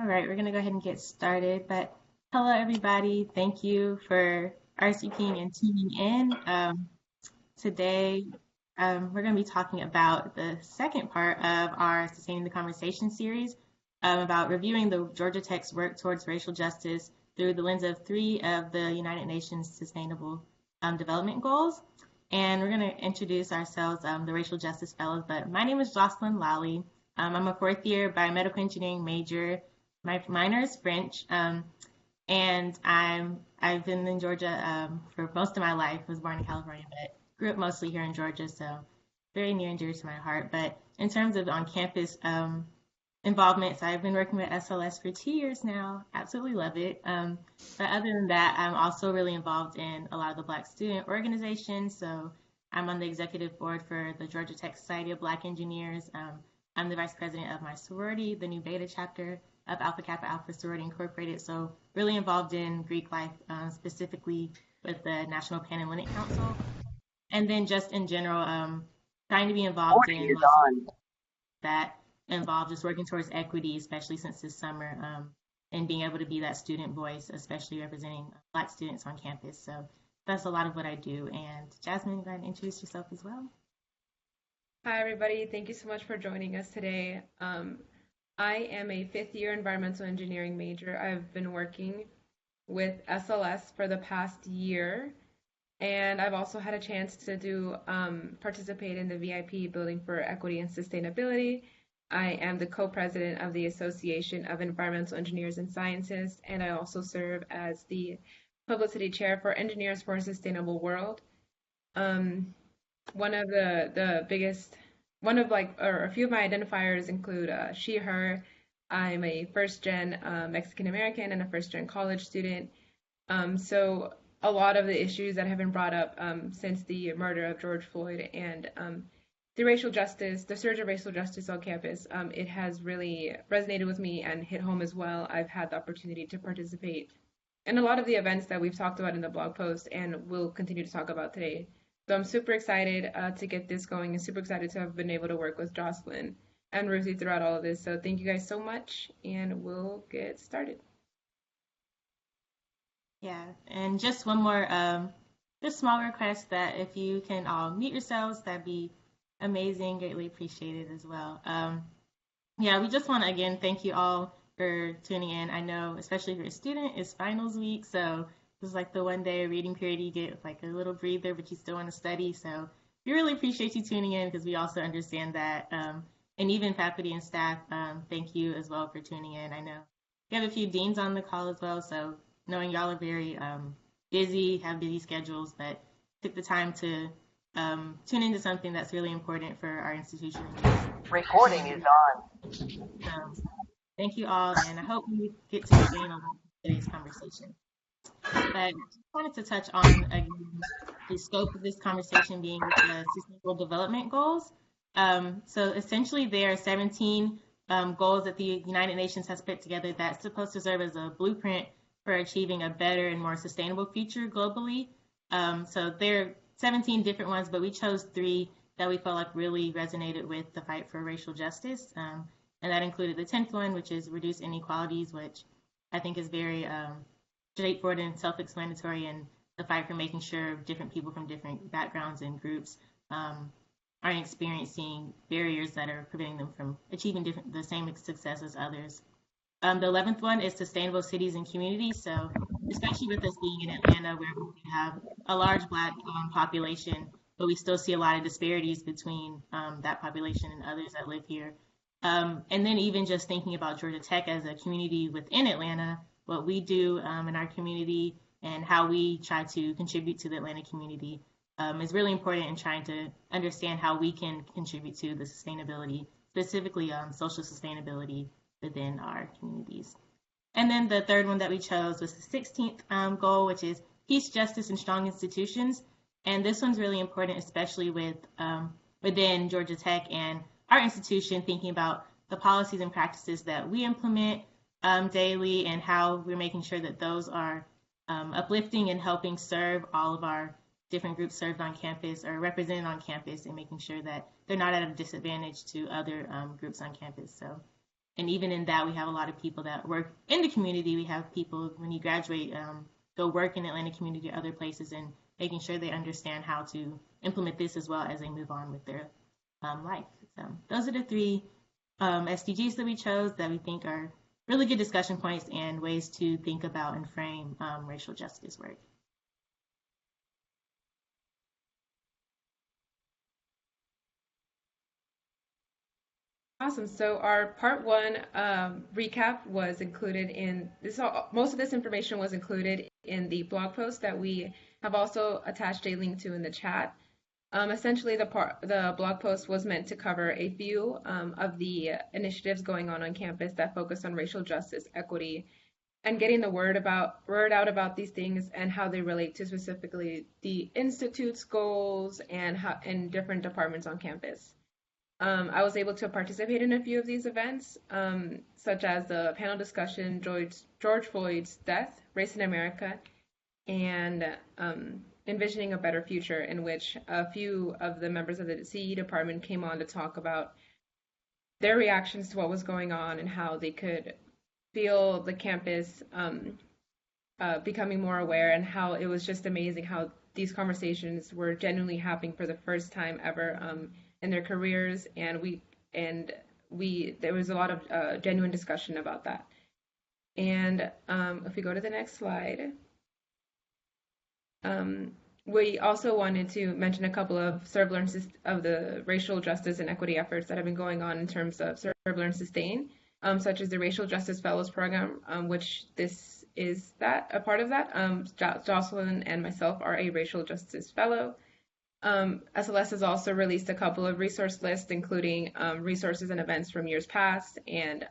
right, we're going to go ahead and get started. But hello, everybody. Thank you for RSVPing and tuning in. Today, we're going to be talking about the second part of our Sustaining the Conversation series about reviewing the Georgia Tech's work towards racial justice through the lens of three of the United Nations Sustainable Development Goals. And we're going to introduce ourselves, the Racial Justice Fellows. But my name is Jocelyn Lally. I'm a fourth year biomedical engineering major. My minor is French, and I've been in Georgia for most of my life. I was born in California, but grew up mostly here in Georgia, so very near and dear to my heart. But in terms of on-campus involvement, so I've been working with SLS for 2 years now. Absolutely love it. But other than that, I'm also really involved in a lot of the Black student organizations. So I'm on the executive board for the Georgia Tech Society of Black Engineers. I'm the vice president of my sorority, the New Beta chapter of Alpha Kappa Alpha Sorority Incorporated. So really involved in Greek life, specifically with the National Panhellenic Council. And then just in general, trying to be involved in that involved just working towards equity, especially since this summer, and being able to be that student voice, especially representing Black students on campus. So that's a lot of what I do. And Jasmine, go ahead and introduce yourself as well. Hi, everybody. Thank you so much for joining us today. I am a fifth year environmental engineering major. I've been working with SLS for the past year, and I've also had a chance to participate in the VIP Building for Equity and Sustainability. I am the co-president of the Association of Environmental Engineers and Scientists, and I also serve as the publicity chair for Engineers for a Sustainable World. One of a few of my identifiers include she, her. I'm a first-gen Mexican American and a first-gen college student. So a lot of the issues that have been brought up since the murder of George Floyd and the surge of racial justice on campus, it has really resonated with me and hit home as well. I've had the opportunity to participate in a lot of the events that we've talked about in the blog post and will continue to talk about today. So I'm super excited to get this going and super excited to have been able to work with Jocelyn and Ruthie throughout all of this. So thank you guys so much, and we'll get started. Yeah, and just one more, just small request that if you can all mute yourselves, that'd be amazing, greatly appreciated as well. Yeah, we just want to again thank you all for tuning in. I know, especially if you're a student, it's finals week, so this is like the one day reading period you get like a little breather, but you still want to study. So we really appreciate you tuning in because we also understand that. And even faculty and staff, thank you as well for tuning in. I know we have a few deans on the call as well, so knowing y'all are very busy, have busy schedules, but took the time to tune into something that's really important for our institution. Recording is on. So thank you all, and I hope we get to gain on today's conversation. But I wanted to touch on, again, the scope of this conversation being the Sustainable Development Goals. So essentially there are 17 goals that the United Nations has put together that's supposed to serve as a blueprint for achieving a better and more sustainable future globally. So there are 17 different ones, but we chose 3 that we felt like really resonated with the fight for racial justice. And that included the 10th one, which is reduce inequalities, which I think is very straightforward and self-explanatory, and the fight for making sure different people from different backgrounds and groups aren't experiencing barriers that are preventing them from achieving the same success as others. The 11th one is sustainable cities and communities. So especially with us being in Atlanta, where we have a large Black population, but we still see a lot of disparities between that population and others that live here. And then even just thinking about Georgia Tech as a community within Atlanta, what we do in our community and how we try to contribute to the Atlanta community is really important in trying to understand how we can contribute to the sustainability, specifically social sustainability within our communities. And then the third one that we chose was the 16th goal, which is peace, justice, and strong institutions. And this one's really important, especially within Georgia Tech and our institution, thinking about the policies and practices that we implement daily and how we're making sure that those are uplifting and helping serve all of our different groups served on campus or represented on campus, and making sure that they're not at a disadvantage to other groups on campus. So And even in that, we have a lot of people that work in the community. We have people, when you graduate, go work in the Atlanta community or other places, and making sure they understand how to implement this as well as they move on with their life. So those are the three SDGs that we chose that we think are really good discussion points and ways to think about and frame racial justice work. Awesome. So our part one recap was included in this. Most of this information was included in the blog post that we have also attached a link to in the chat. Essentially, the blog post was meant to cover a few of the initiatives going on campus that focus on racial justice, equity, and getting the word out about these things and how they relate to specifically the institute's goals and different departments on campus. I was able to participate in a few of these events, such as the panel discussion, George Floyd's death, Race in America, and Envisioning a Better Future, in which a few of the members of the CE department came on to talk about their reactions to what was going on and how they could feel the campus becoming more aware, and how it was just amazing how these conversations were genuinely happening for the first time ever in their careers, and there was a lot of genuine discussion about that. And if we go to the next slide, we also wanted to mention a couple of serve, learn, of the racial justice and equity efforts that have been going on in terms of serve, learn, sustain, such as the Racial Justice Fellows Program, which this is a part of that. Jocelyn and myself are a Racial Justice Fellow. SLS has also released a couple of resource lists, including resources and events from years past, and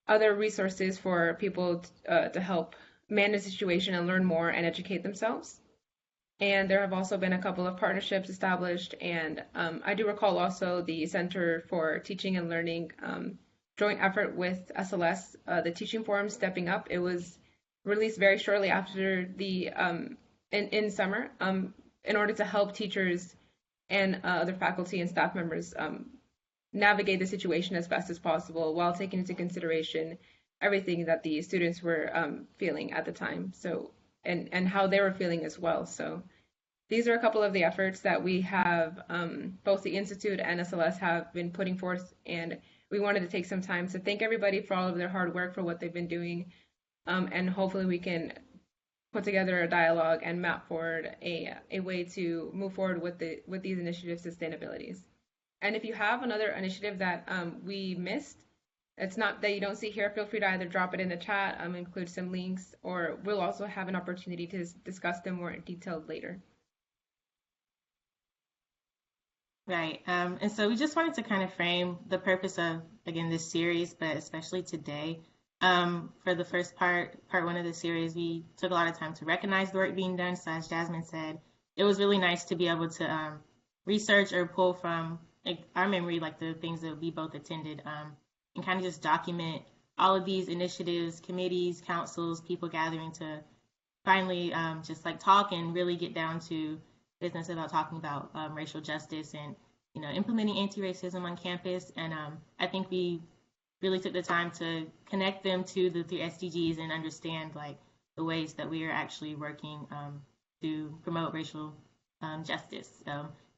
other resources for people to help manage the situation and learn more and educate themselves. And there have also been a couple of partnerships established, and I do recall also the Center for Teaching and Learning joint effort with SLS, the Teaching Forum Stepping Up. It was released very shortly after the in summer, in order to help teachers and other faculty and staff members navigate the situation as best as possible while taking into consideration everything that the students were feeling at the time, so and how they were feeling as well. So these are a couple of the efforts that we have, both the Institute and SLS have been putting forth, and we wanted to take some time to thank everybody for all of their hard work, for what they've been doing, and hopefully we can put together a dialogue and map forward a way to move forward with these initiative sustainabilities. And if you have another initiative that we missed, it's not that you don't see here, feel free to either drop it in the chat, include some links, or we'll also have an opportunity to discuss them more in detail later. Right. And so we just wanted to kind of frame the purpose of, again, this series, but especially today. For the first part one of the series, we took a lot of time to recognize the work being done. So as Jasmine said, it was really nice to be able to research or pull from our memory, like the things that we both attended, and kind of just document all of these initiatives, committees, councils, people gathering to finally just like talk and really get down to business about talking about racial justice and, implementing anti-racism on campus. And I think we really took the time to connect them to the 3 SDGs and understand like the ways that we are actually working to promote racial justice.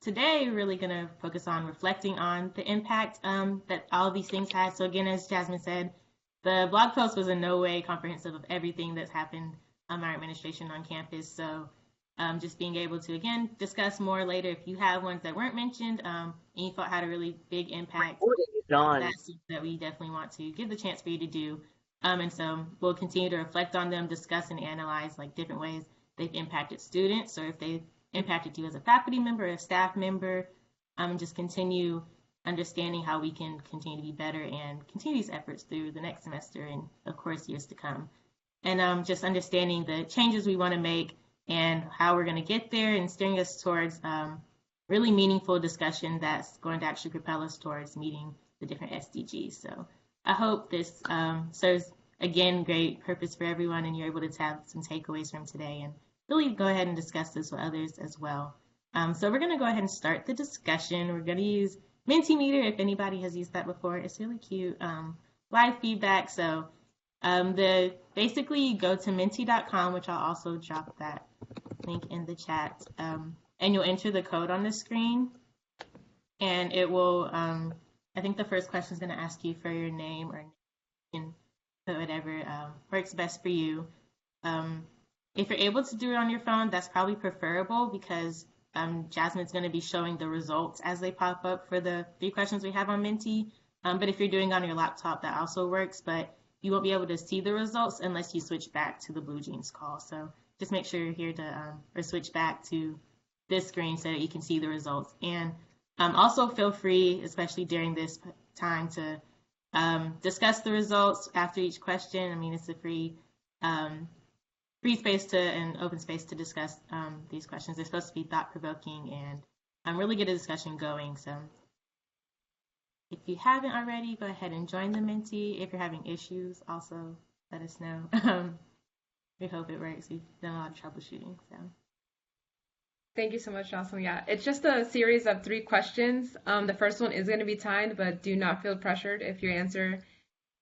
Today, we're really going to focus on reflecting on the impact that all of these things had. So again, as Jasmine said, the blog post was in no way comprehensive of everything that's happened on our administration on campus. So just being able to, again, discuss more later if you have ones that weren't mentioned and you thought had a really big impact. That's something that we definitely want to give the chance for you to do. And so we'll continue to reflect on them, discuss and analyze like different ways they've impacted students, or if they've impacted you as a faculty member, a staff member, and just continue understanding how we can continue to be better and continue these efforts through the next semester and, of course, years to come. And just understanding the changes we want to make and how we're going to get there, and steering us towards really meaningful discussion that's going to actually propel us towards meeting the different SDGs. So I hope this serves, again, great purpose for everyone, and you're able to have some takeaways from today and really go ahead and discuss this with others as well. So we're going to go ahead and start the discussion. We're going to use Mentimeter, if anybody has used that before. It's really cute. Live feedback. So basically you go to menti.com, which I'll also drop that link in the chat, and you'll enter the code on the screen, and it will. I think the first question is going to ask you for your name, or you can put whatever works best for you. If you're able to do it on your phone, that's probably preferable because Jasmine's going to be showing the results as they pop up for the 3 questions we have on Menti. But if you're doing it on your laptop, that also works, but you won't be able to see the results unless you switch back to the Blue Jeans call. So just make sure you're here to, or switch back to this screen so that you can see the results. And also feel free, especially during this time, to discuss the results after each question. I mean, it's a free space and open space to discuss these questions. They're supposed to be thought-provoking and really get a discussion going. So if you haven't already, go ahead and join the Menti. If you're having issues, also let us know. We hope it works. We've done a lot of troubleshooting. So. Thank you so much, Jocelyn. Yeah, it's just a series of 3 questions. The first one is going to be timed, but do not feel pressured if your answer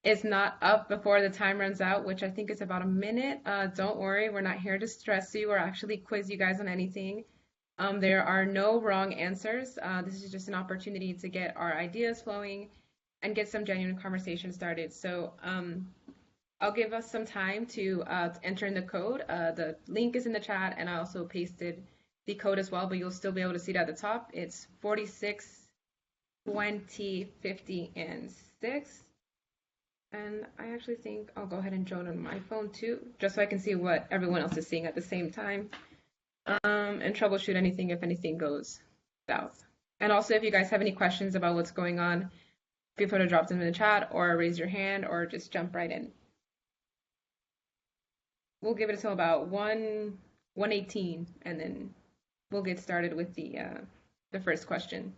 is not up before the time runs out, which I think is about a minute. Don't worry, we're not here to stress you or actually quiz you guys on anything. There are no wrong answers. This is just an opportunity to get our ideas flowing and get some genuine conversation started. So I'll give us some time to enter in the code. The link is in the chat, and I also pasted the code as well, but you'll still be able to see it at the top. It's 46, 20, 50, and 6. And I actually think I'll go ahead and join on my phone too, just so I can see what everyone else is seeing at the same time, and troubleshoot anything if anything goes south. And also, if you guys have any questions about what's going on, feel free to drop them in the chat or raise your hand or just jump right in. We'll give it until about 1:18, and then we'll get started with the first question.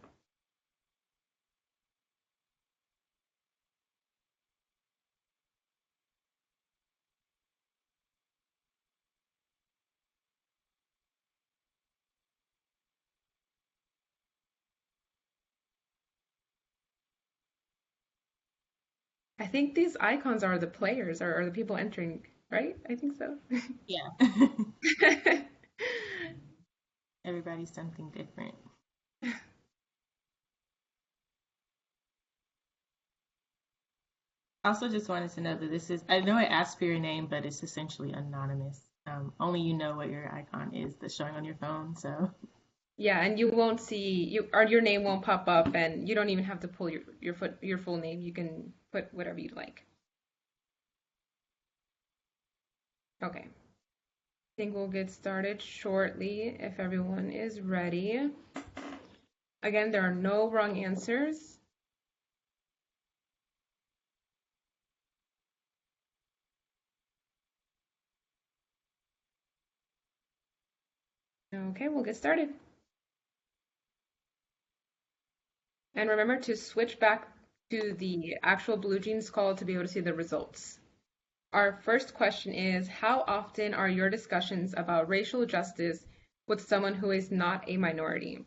I think these icons are the players or the people entering, right? I think so. Yeah. Everybody's something different. Also, just wanted to know that this is, I know it asks for your name, but it's essentially anonymous. Only you know what your icon is that's showing on your phone, so. Yeah, and you won't see your name won't pop up, and you don't even have to pull your full name. You can put whatever you'd like. Okay. I think we'll get started shortly if everyone is ready. Again, there are no wrong answers. Okay, we'll get started. And remember to switch back to the actual Blue Jeans call to be able to see the results. Our first question is, how often are your discussions about racial justice with someone who is not a minority?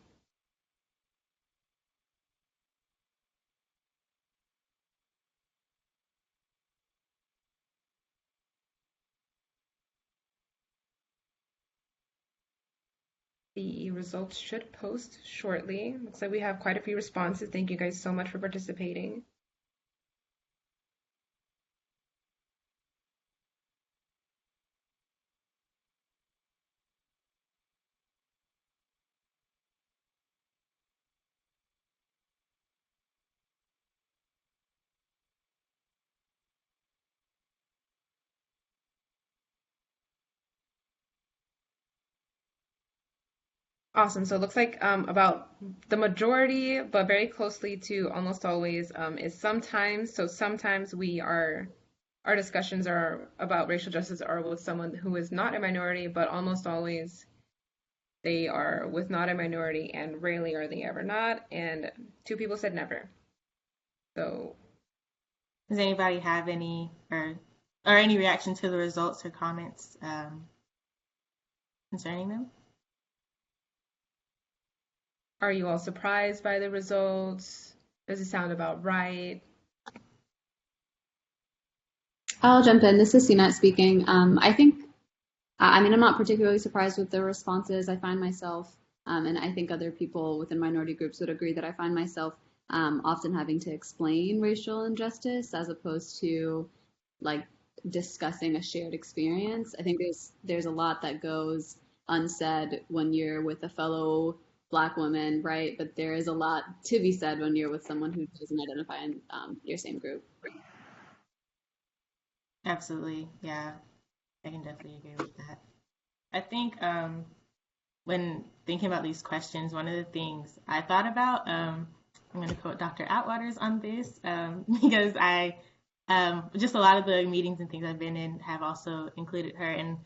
The results should post shortly. Looks like we have quite a few responses. Thank you guys so much for participating. Awesome. So it looks like about the majority, but very closely to almost always, is sometimes. So sometimes our discussions are about racial justice are with someone who is not a minority, but almost always they are with not a minority, and rarely are they ever not. And 2 people said never. So Does anybody have any or any reaction to the results or comments concerning them? are you all surprised by the results? Does it sound about right? I'll jump in. This is Sinat speaking. I think, I mean, I'm not particularly surprised with the responses. I find myself, and I think other people within minority groups would agree that I find myself often having to explain racial injustice as opposed to like discussing a shared experience. I think there's a lot that goes unsaid when you're with a fellow Black woman, right? But there is a lot to be said when you're with someone who doesn't identify in your same group. Absolutely. Yeah, I can definitely agree with that. I think when thinking about these questions, one of the things I thought about, I'm going to quote Dr. Atwaters on this because just a lot of the meetings and things I've been in have also included her. And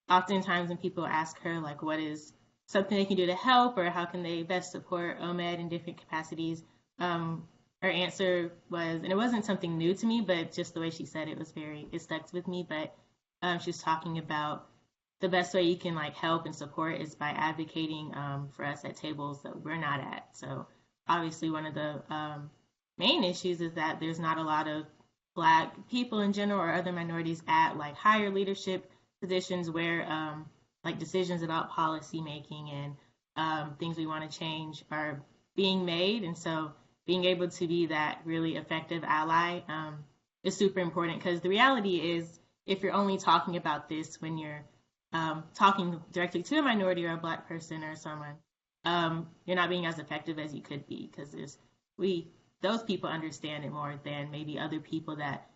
oftentimes when people ask her, like, what is something they can do to help or how can they best support OMED in different capacities, her answer was, and it wasn't something new to me, but just the way she said it was it stuck with me. But she was talking about the best way you can like help and support is by advocating for us at tables that we're not at. So obviously one of the main issues is that there's not a lot of Black people in general or other minorities at like higher leadership positions where like decisions about policy making and things we want to change are being made. And so being able to be that really effective ally is super important because the reality is if you're only talking about this when you're talking directly to a minority or a Black person or someone, you're not being as effective as you could be because those people understand it more than maybe other people that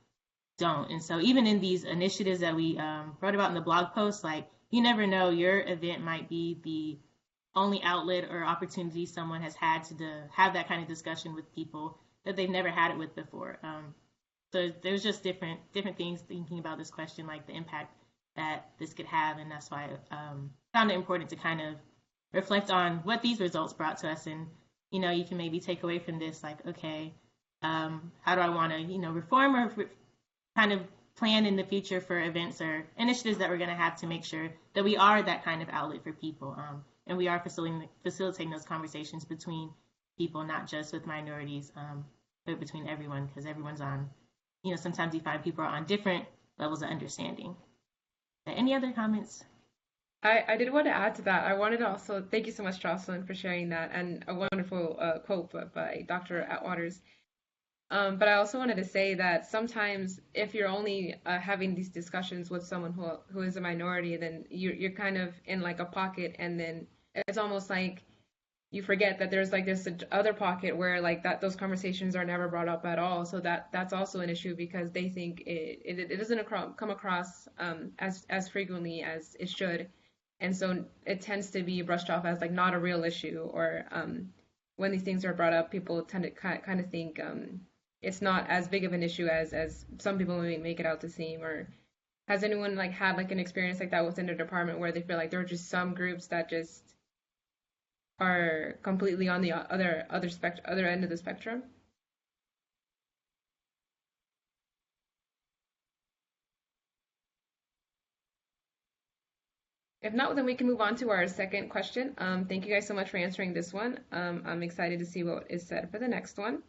don't. And so even in these initiatives that we wrote about in the blog post, like you never know, your event might be the only outlet or opportunity someone has had to have that kind of discussion with people that they've never had it with before. So there's just different things thinking about this question, like the impact that this could have, and that's why I found it important to kind of reflect on what these results brought to us, and you can maybe take away from this like, okay, how do I want to reform or kind of plan in the future for events or initiatives that we're going to have to make sure that we are that kind of outlet for people, and we are facilitating those conversations between people, not just with minorities, but between everyone, because everyone's on, sometimes you find people are on different levels of understanding. Any other comments? I did want to add to that. I wanted to also thank you so much, Jocelyn, for sharing that and a wonderful quote by Dr. Atwaters. But I also wanted to say that sometimes if you're only having these discussions with someone who is a minority, then you're kind of in like a pocket, and then it's almost like you forget that there's like this other pocket where like that those conversations are never brought up at all. So that's also an issue because they think it doesn't come across as frequently as it should, and so it tends to be brushed off as like not a real issue, or when these things are brought up, people tend to kind of think it's not as big of an issue as some people may make it out to seem. Or has anyone like had like an experience like that within their department where they feel like there are just some groups that just are completely on the other end of the spectrum? If not, then we can move on to our second question. Thank you guys so much for answering this one. I'm excited to see what is said for the next one.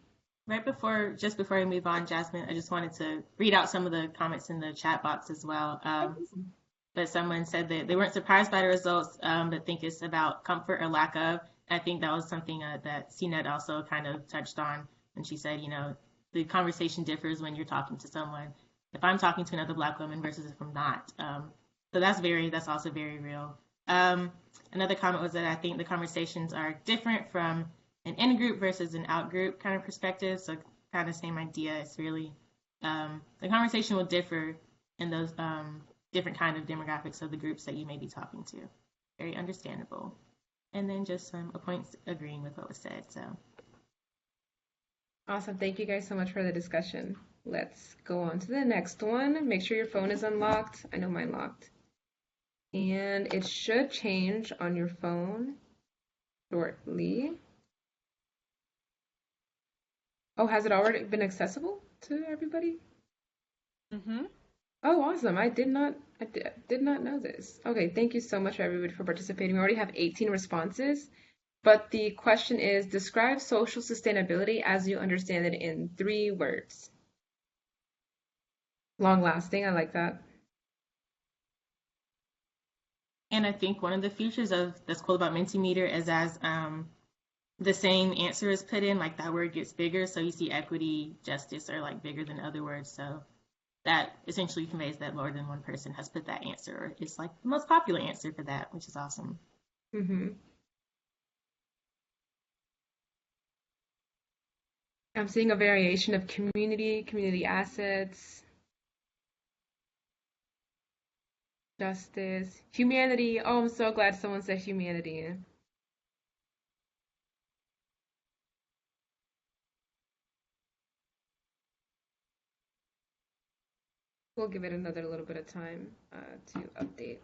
Just before we move on, Jasmine, I just wanted to read out some of the comments in the chat box as well. But someone said that they weren't surprised by the results, but think it's about comfort or lack of. I think that was something that CNET also kind of touched on when she said, the conversation differs when you're talking to someone. If I'm talking to another Black woman versus if I'm not. So that's also very real. Another comment was that I think the conversations are different from an in-group versus an out-group kind of perspective. So kind of same idea. It's really, the conversation will differ in those different kind of demographics of the groups that you may be talking to. Very understandable. And then just some points agreeing with what was said. So awesome. Thank you guys so much for the discussion. Let's go on to the next one. Make sure your phone is unlocked. I know mine locked. And it should change on your phone shortly. Oh, has it already been accessible to everybody? Mm-hmm. Oh, awesome. I did not know this. Okay, thank you so much everybody for participating. We already have 18 responses, but the question is, describe social sustainability as you understand it in 3 words. Long lasting, I like that. And I think one of the features of that's cool about Mentimeter is as the same answer is put in, like that word gets bigger. So you see equity, justice are like bigger than other words. So that essentially conveys that more than one person has put that answer, or it's like the most popular answer for that, which is awesome. Hmm. I'm seeing a variation of community, community assets, justice, humanity. Oh, I'm so glad someone said humanity. We'll give it another little bit of time to update.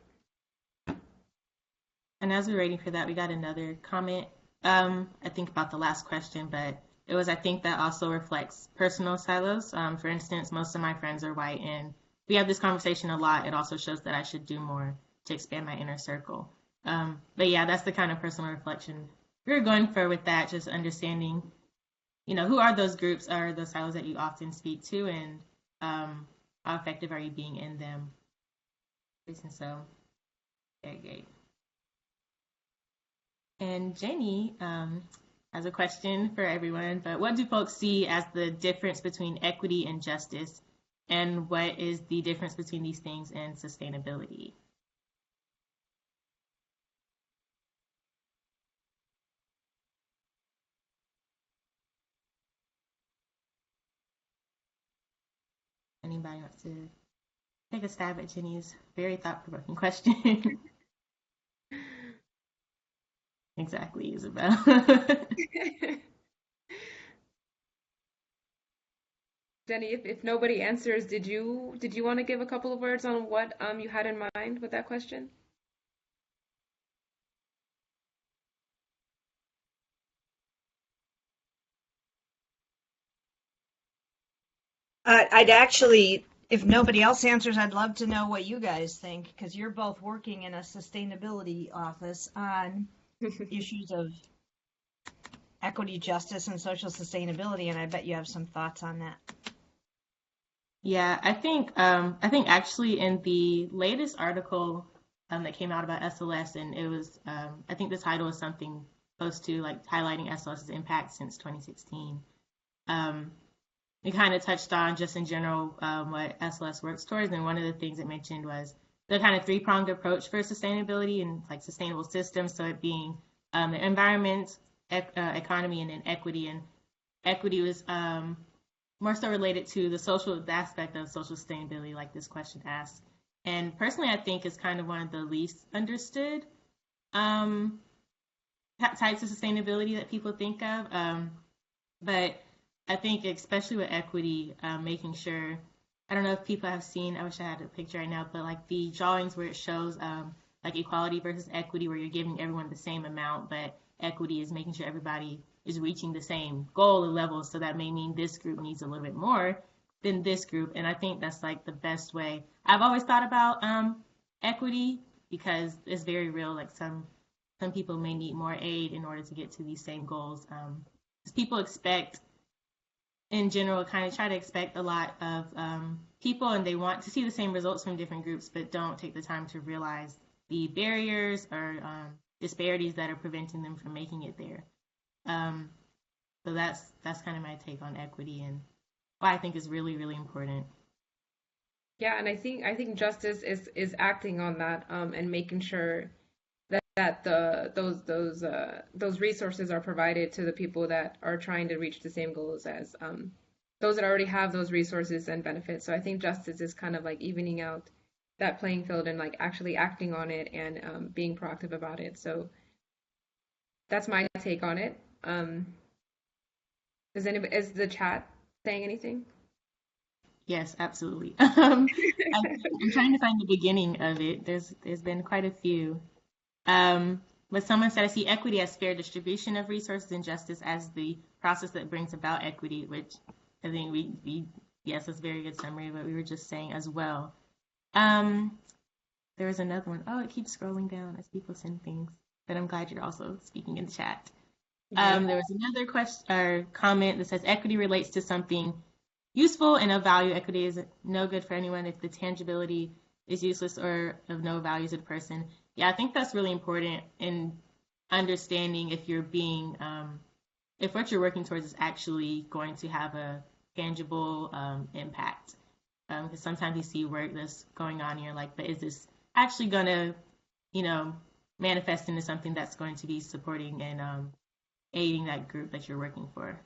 And as we're waiting for that, we got another comment, I think about the last question, but it was, I think that also reflects personal silos. For instance, most of my friends are white, and we have this conversation a lot. It also shows that I should do more to expand my inner circle. But yeah, that's the kind of personal reflection we were going for with that, just understanding, who are those groups, are those silos that you often speak to, and how effective are you being in them? And so, yeah, great. And Jenny has a question for everyone, but what do folks see as the difference between equity and justice? And what is the difference between these things and sustainability? Anybody wants to take a stab at Jenny's very thought-provoking question? Exactly, Isabel. Jenny, if nobody answers, did you want to give a couple of words on what you had in mind with that question? I'd actually, if nobody else answers, I'd love to know what you guys think, because you're both working in a sustainability office on issues of equity, justice, and social sustainability, and I bet you have some thoughts on that. Yeah, I think actually in the latest article that came out about SLS, and it was I think the title is something close to like highlighting SLS's impact since 2016. Um, we kind of touched on just in general what SLS works towards, and one of the things it mentioned was the kind of three-pronged approach for sustainability and like sustainable systems. So it being the environment, economy, and then equity. And equity was more so related to the aspect of social sustainability, like this question asks. And personally, I think is kind of one of the least understood um, types of sustainability that people think of. But I think, especially with equity, making sure, I don't know if people have seen, I wish I had a picture right now, but like the drawings where it shows like equality versus equity, where you're giving everyone the same amount, but equity is making sure everybody is reaching the same goal or level. So that may mean this group needs a little bit more than this group. And I think that's like the best way. I've always thought about equity because it's very real. Like some people may need more aid in order to get to these same goals. Because people expect, in general, kind of try to expect a lot of people, and they want to see the same results from different groups, but don't take the time to realize the barriers or disparities that are preventing them from making it there. Um, so that's kind of my take on equity and why I think is really, really important. Yeah, and I think justice is acting on that and making sure that those resources are provided to the people that are trying to reach the same goals as those that already have those resources and benefits. So I think justice is kind of like evening out that playing field and like actually acting on it and being proactive about it. So that's my take on it. Is the chat saying anything? Yes, absolutely. I'm trying to find the beginning of it. There's been quite a few. But someone said, I see equity as fair distribution of resources and justice as the process that brings about equity, which I think yes, that's a very good summary of what we were just saying as well. Um, there was another one. Oh, it keeps scrolling down as people send things. but I'm glad you're also speaking in the chat. Yeah. There was another question or comment that says equity relates to something useful and of value. Equity is no good for anyone if the tangibility is useless or of no value to the person. Yeah, I think that's really important in understanding if you're being, if what you're working towards is actually going to have a tangible impact. Because sometimes you see work that's going on and you're like, but is this actually going to, manifest into something that's going to be supporting and aiding that group that you're working for?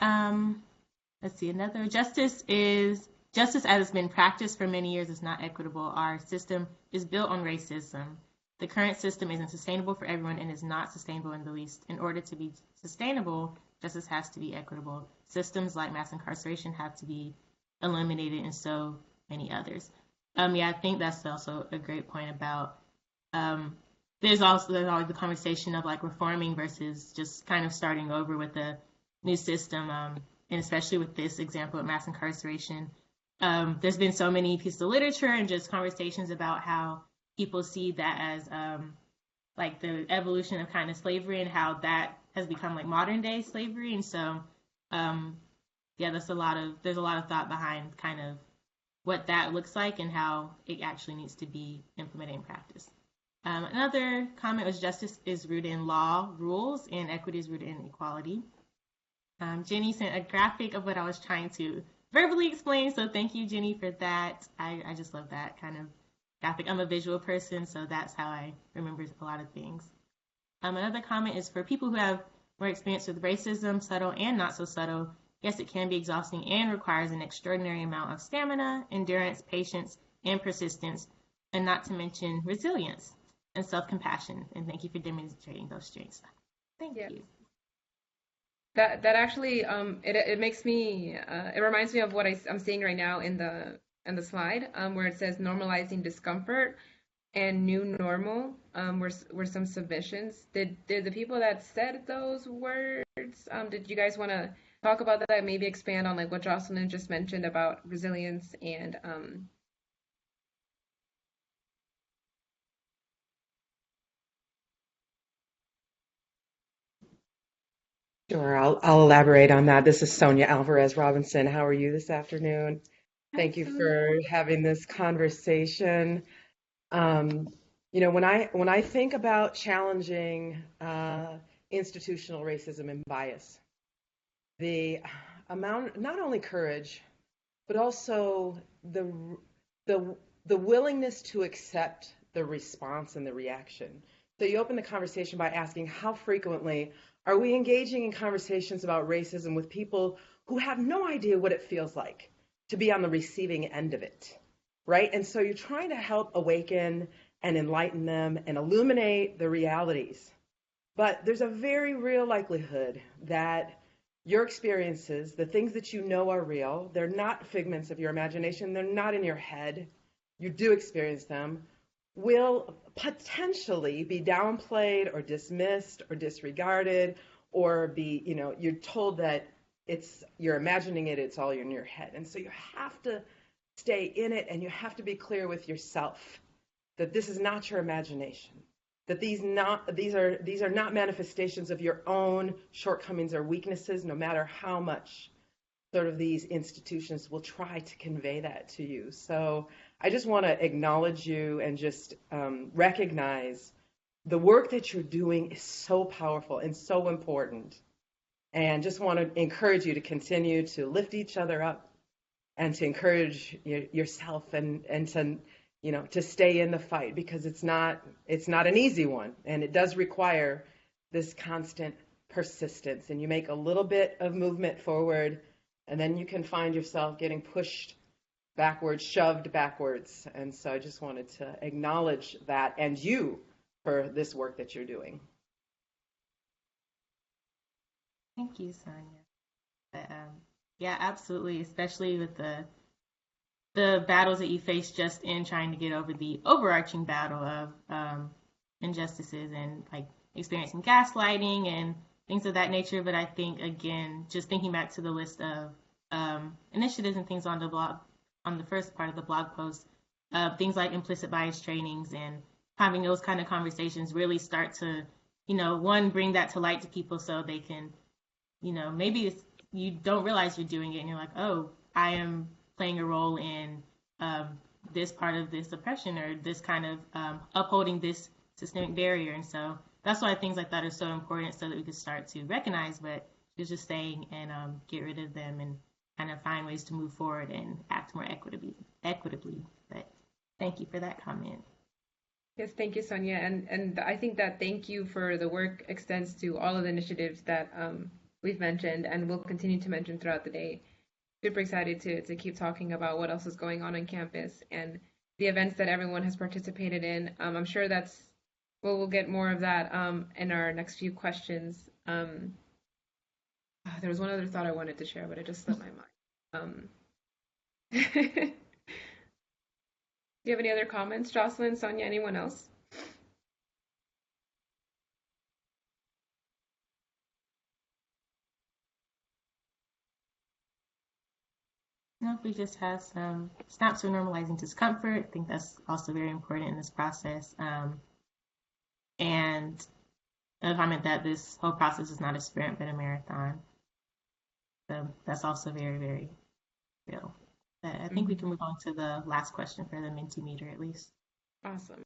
Let's see, another justice as it's been practiced for many years is not equitable. Our system is built on racism. The current system isn't sustainable for everyone and is not sustainable in the least. In order to be sustainable, justice has to be equitable. Systems like mass incarceration have to be eliminated and so many others. Yeah, I think that's also a great point about there's always the conversation of like reforming versus just kind of starting over with a new system, and especially with this example of mass incarceration. There's been so many pieces of literature and just conversations about how people see that as like the evolution of kind of slavery and how that has become like modern day slavery. And so, yeah, there's a lot of thought behind kind of what that looks like and how it actually needs to be implemented in practice. Another comment was justice is rooted in law, rules, and equity is rooted in equality. Jenny sent a graphic of what I was trying to verbally explain, so thank you, Jenny, for that. I just love that kind of graphic. I'm a visual person, so that's how I remember a lot of things. Another comment is for people who have more experience with racism, subtle and not so subtle. Yes, it can be exhausting and requires an extraordinary amount of stamina, endurance, patience, and persistence, and not to mention resilience and self-compassion. And thank you for demonstrating those strengths. Thank you. That actually it makes me it reminds me of what I'm seeing right now in the slide where it says normalizing discomfort and new normal were some submissions. Did the people that said those words did you guys want to talk about that? Maybe expand on like what Jocelyn just mentioned about resilience and Sure, I'll elaborate on that. This is Sonia Alvarez Robinson. How are you this afternoon? Thank you for having this conversation. When I think about challenging institutional racism and bias, the amount, not only courage, but also the willingness to accept the response and the reaction. So you open the conversation by asking, how frequently are we engaging in conversations about racism with people who have no idea what it feels like to be on the receiving end of it, right? And so you're trying to help awaken and enlighten them and illuminate the realities. But there's a very real likelihood that your experiences, the things that you know are real, they're not figments of your imagination, they're not in your head, you do experience them, will potentially be downplayed or dismissed or disregarded, or be, you're told that you're imagining it, it's all in your head. And so you have to stay in it, and you have to be clear with yourself that this is not your imagination, that these are not manifestations of your own shortcomings or weaknesses, no matter how much sort of these institutions will try to convey that to you. So I just want to acknowledge you and just recognize the work that you're doing is so powerful and so important. And just want to encourage you to continue to lift each other up and to encourage yourself and to stay in the fight, because it's not an easy one, and it does require this constant persistence. And you make a little bit of movement forward, and then you can find yourself getting pushed backwards, shoved backwards. And so I just wanted to acknowledge that and you for this work that you're doing. Thank you, Sonia. But, yeah, absolutely, especially with the battles that you face just in trying to get over the overarching battle of injustices and like experiencing gaslighting and things of that nature. But I think, again, just thinking back to the list of initiatives and things on the blog, on the first part of the blog post, things like implicit bias trainings and having those kind of conversations really start to, one, bring that to light to people so they can, maybe you don't realize you're doing it and you're like, oh, I am playing a role in this part of this oppression or this kind of upholding this systemic barrier. And so that's why things like that are so important so that we can start to recognize what is just saying and get rid of them and kind of find ways to move forward and act more equitably. But thank you for that comment. Yes, thank you, Sonia. And I think that thank you for the work extends to all of the initiatives that we've mentioned and will continue to mention throughout the day. Super excited to keep talking about what else is going on campus and the events that everyone has participated in. I'm sure we'll get more of that in our next few questions. There was one other thought I wanted to share, but it just slipped my mind. Do you have any other comments, Jocelyn, Sonia, anyone else? No, we just have some steps for normalizing discomfort. I think that's also very important in this process. And a comment that this whole process is not a sprint but a marathon. So that's also very, very real. But I think we can move on to the last question for the Mentimeter at least. Awesome.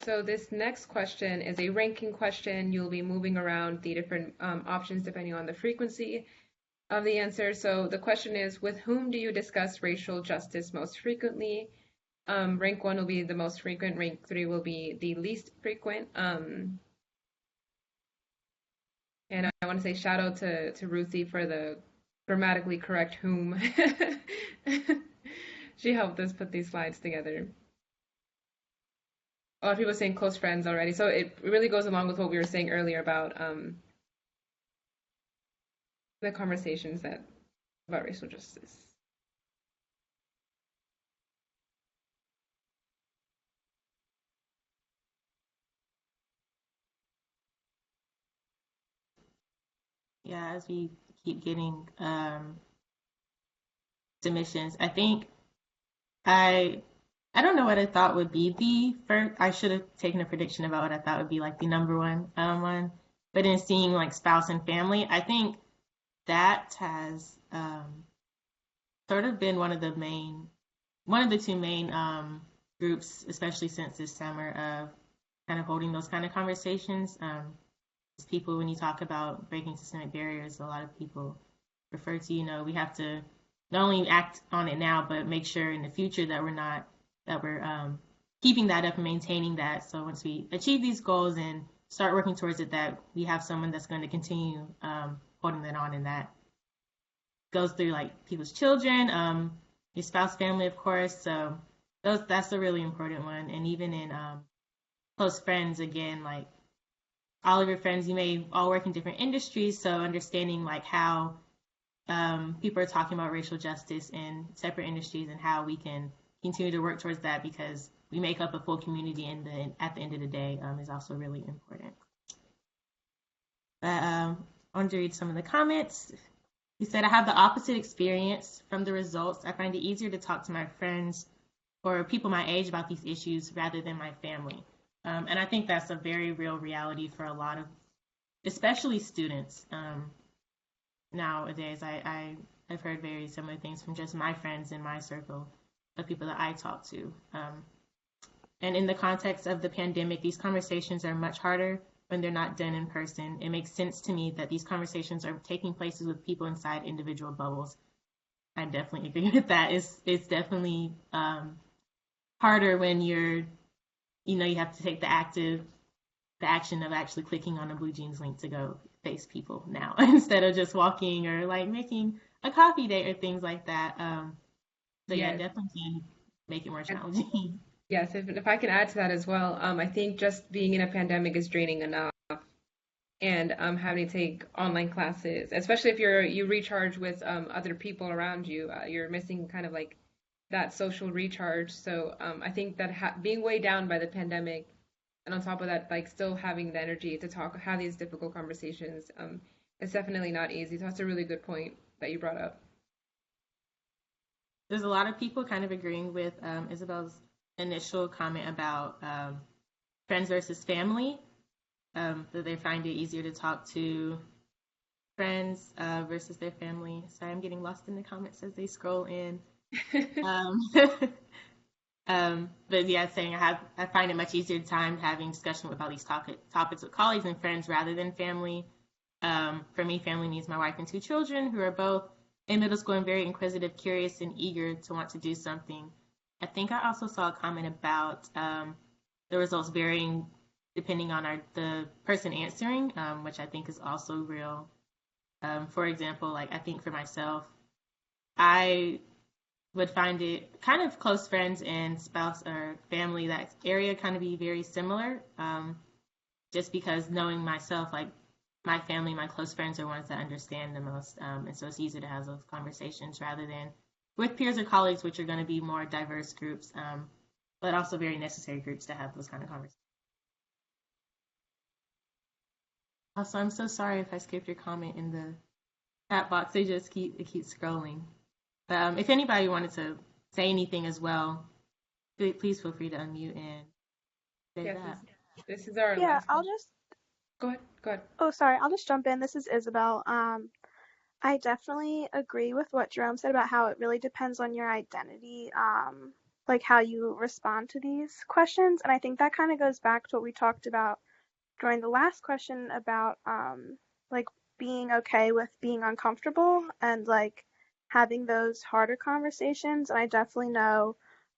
So this next question is a ranking question. You'll be moving around the different options depending on the frequency of the answer. So the question is, with whom do you discuss racial justice most frequently? Rank 1 will be the most frequent. Rank 3 will be the least frequent. And I want to say shout out to Ruthie for the grammatically correct whom. She helped us put these slides together. A lot of people are saying close friends already. So it really goes along with what we were saying earlier about the conversations about racial justice. Yeah, as we keep getting submissions, I think I don't know what I thought would be the first. I should have taken a prediction about what I thought would be like the number one one. But in seeing like spouse and family, I think that has sort of been one of the two main groups, especially since this summer, of kind of holding those kind of conversations. People, when you talk about breaking systemic barriers, a lot of people refer to, we have to not only act on it now, but make sure in the future that we're keeping that up and maintaining that. So once we achieve these goals and start working towards it, that we have someone that's going to continue holding that on, and that goes through like people's children, your spouse, family, of course. So that's a really important one. And even in close friends, again, like all of your friends, you may all work in different industries, so understanding like how people are talking about racial justice in separate industries and how we can continue to work towards that, because we make up a full community at the end of the day, is also really important. But I wanted to read some of the comments. He said, I have the opposite experience from the results. I find it easier to talk to my friends or people my age about these issues rather than my family. And I think that's a very real reality for a lot of, especially students. Nowadays, I've heard very similar things from just my friends in my circle, the people that I talk to. And in the context of the pandemic, these conversations are much harder when they're not done in person. It makes sense to me that these conversations are taking places with people inside individual bubbles. I definitely agree with that. It's definitely harder when you have to take the action of actually clicking on a Blue Jeans link to go face people now instead of just walking or like making a coffee date or things like that. So yeah, definitely can make it more challenging. Yes, if I can add to that as well, I think just being in a pandemic is draining enough, and having to take online classes, especially if you recharge with other people around you, you're missing kind of like that social recharge. So I think that being weighed down by the pandemic, and on top of that, like still having the energy to have these difficult conversations, it's definitely not easy. So that's a really good point that you brought up. There's a lot of people kind of agreeing with Isabel's initial comment about friends versus family, that they find it easier to talk to friends versus their family. Sorry, I'm getting lost in the comments as they scroll in. Um, but yeah, saying I find it much easier time having discussion with all these topics with colleagues and friends rather than family. For me, family means my wife and 2 children who are both in middle school and very inquisitive, curious, and eager to want to do something. I think I also saw a comment about the results varying depending on the person answering, which I think is also real. For example, like I think for myself, I would find it kind of close friends and spouse or family, that area kind of be very similar. Just because knowing myself, like my family, my close friends are ones that understand the most. And so it's easier to have those conversations rather than with peers or colleagues, which are going to be more diverse groups, but also very necessary groups to have those kind of conversations. Also, I'm so sorry if I skipped your comment in the chat box. It keeps scrolling. But if anybody wanted to say anything as well, please feel free to unmute and say Yes, that. this is our Yeah, last I'll one. just, Go ahead. Go ahead. oh, sorry, I'll just jump in. This is Isabel. I definitely agree with what Jerome said about how it really depends on your identity, like how you respond to these questions. And I think that kind of goes back to what we talked about during the last question about like being okay with being uncomfortable and like having those harder conversations. And I definitely know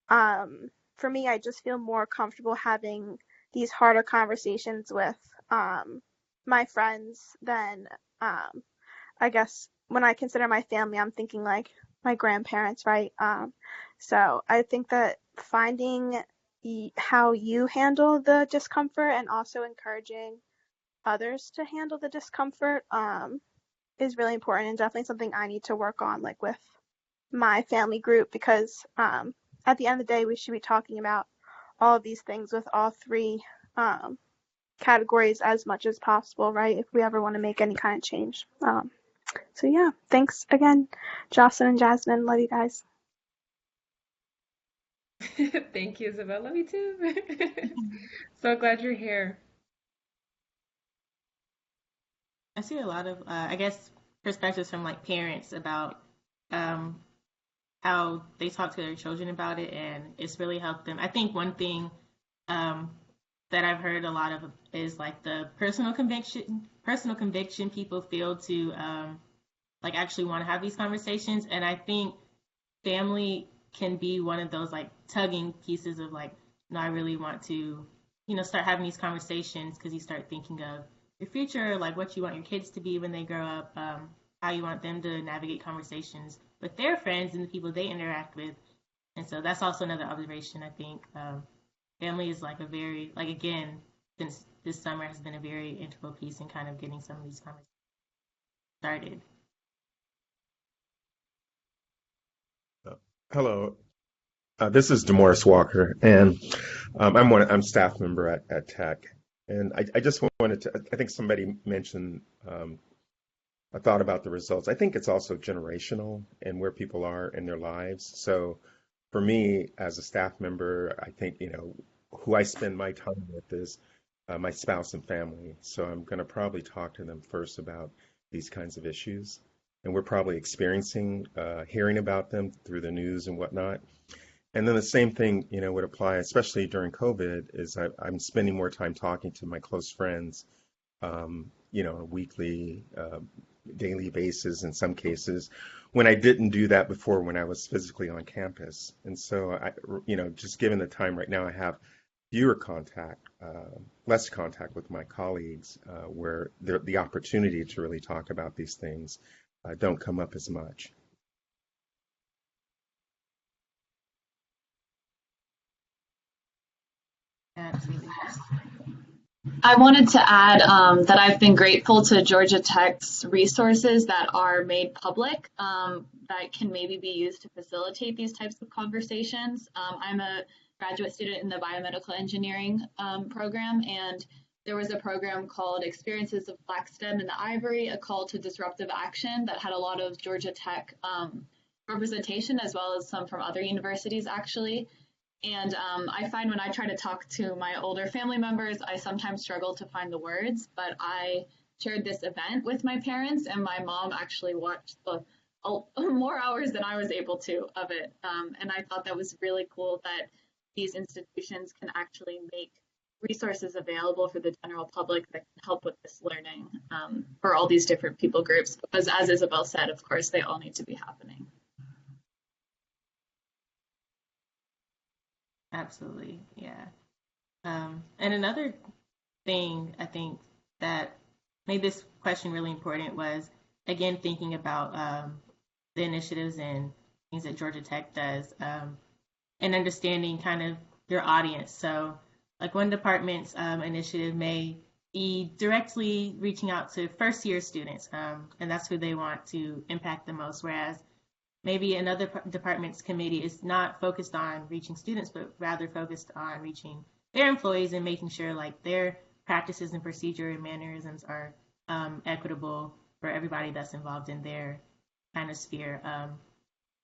for me, I just feel more comfortable having these harder conversations with my friends than I guess when I consider my family, I'm thinking like my grandparents, right? So I think that finding how you handle the discomfort and also encouraging others to handle the discomfort is really important and definitely something I need to work on, like with my family group, because at the end of the day, we should be talking about all of these things with all 3 categories as much as possible, right? If we ever want to make any kind of change. So yeah, thanks again, Jocelyn and Jasmine. Love you guys. Thank you, Isabel. Love you too. So glad you're here. I see a lot of, I guess, perspectives from like parents about um, how they talk to their children about it, and it's really helped them. I think one thing um, that I've heard a lot of is like the personal conviction people feel to like actually want to have these conversations, and I think family can be one of those like tugging pieces of like, no, I really want to, start having these conversations because you start thinking of your future, like what you want your kids to be when they grow up, how you want them to navigate conversations with their friends and the people they interact with. And so that's also another observation, I think. Family is like a very, like again, since this summer has been a very integral piece in kind of getting some of these conversations started. Hello, this is Demoris Walker, and I'm staff member at Tech, and I just wanted to. I think somebody mentioned a thought about the results. I think it's also generational and where people are in their lives. So, for me as a staff member, I think who I spend my time with is my spouse and family. So I'm going to probably talk to them first about these kinds of issues, and we're probably experiencing, hearing about them through the news and whatnot. And then the same thing, would apply, especially during COVID, is I'm spending more time talking to my close friends, on a weekly, daily basis in some cases, when I didn't do that before when I was physically on campus. And so just given the time right now, I have fewer contact, less contact with my colleagues, where the opportunity to really talk about these things don't come up as much. Absolutely. I wanted to add that I've been grateful to Georgia Tech's resources that are made public that can maybe be used to facilitate these types of conversations. I'm a graduate student in the biomedical engineering program, and there was a program called Experiences of Black STEM in the Ivory, a call to disruptive action that had a lot of Georgia Tech representation as well as some from other universities actually. And I find when I try to talk to my older family members, I sometimes struggle to find the words, but I shared this event with my parents, and my mom actually watched the more hours than I was able to of it. And I thought that was really cool that these institutions can actually make resources available for the general public that can help with this learning for all these different people groups. Because as Isabel said, of course, they all need to be happening. Absolutely, yeah. And another thing I think that made this question really important was, again, thinking about the initiatives and things that Georgia Tech does, and understanding kind of your audience. So, like one department's initiative may be directly reaching out to first year students, and that's who they want to impact the most. Whereas maybe another department's committee is not focused on reaching students, but rather focused on reaching their employees and making sure like their practices and procedure and mannerisms are equitable for everybody that's involved in their kind of sphere.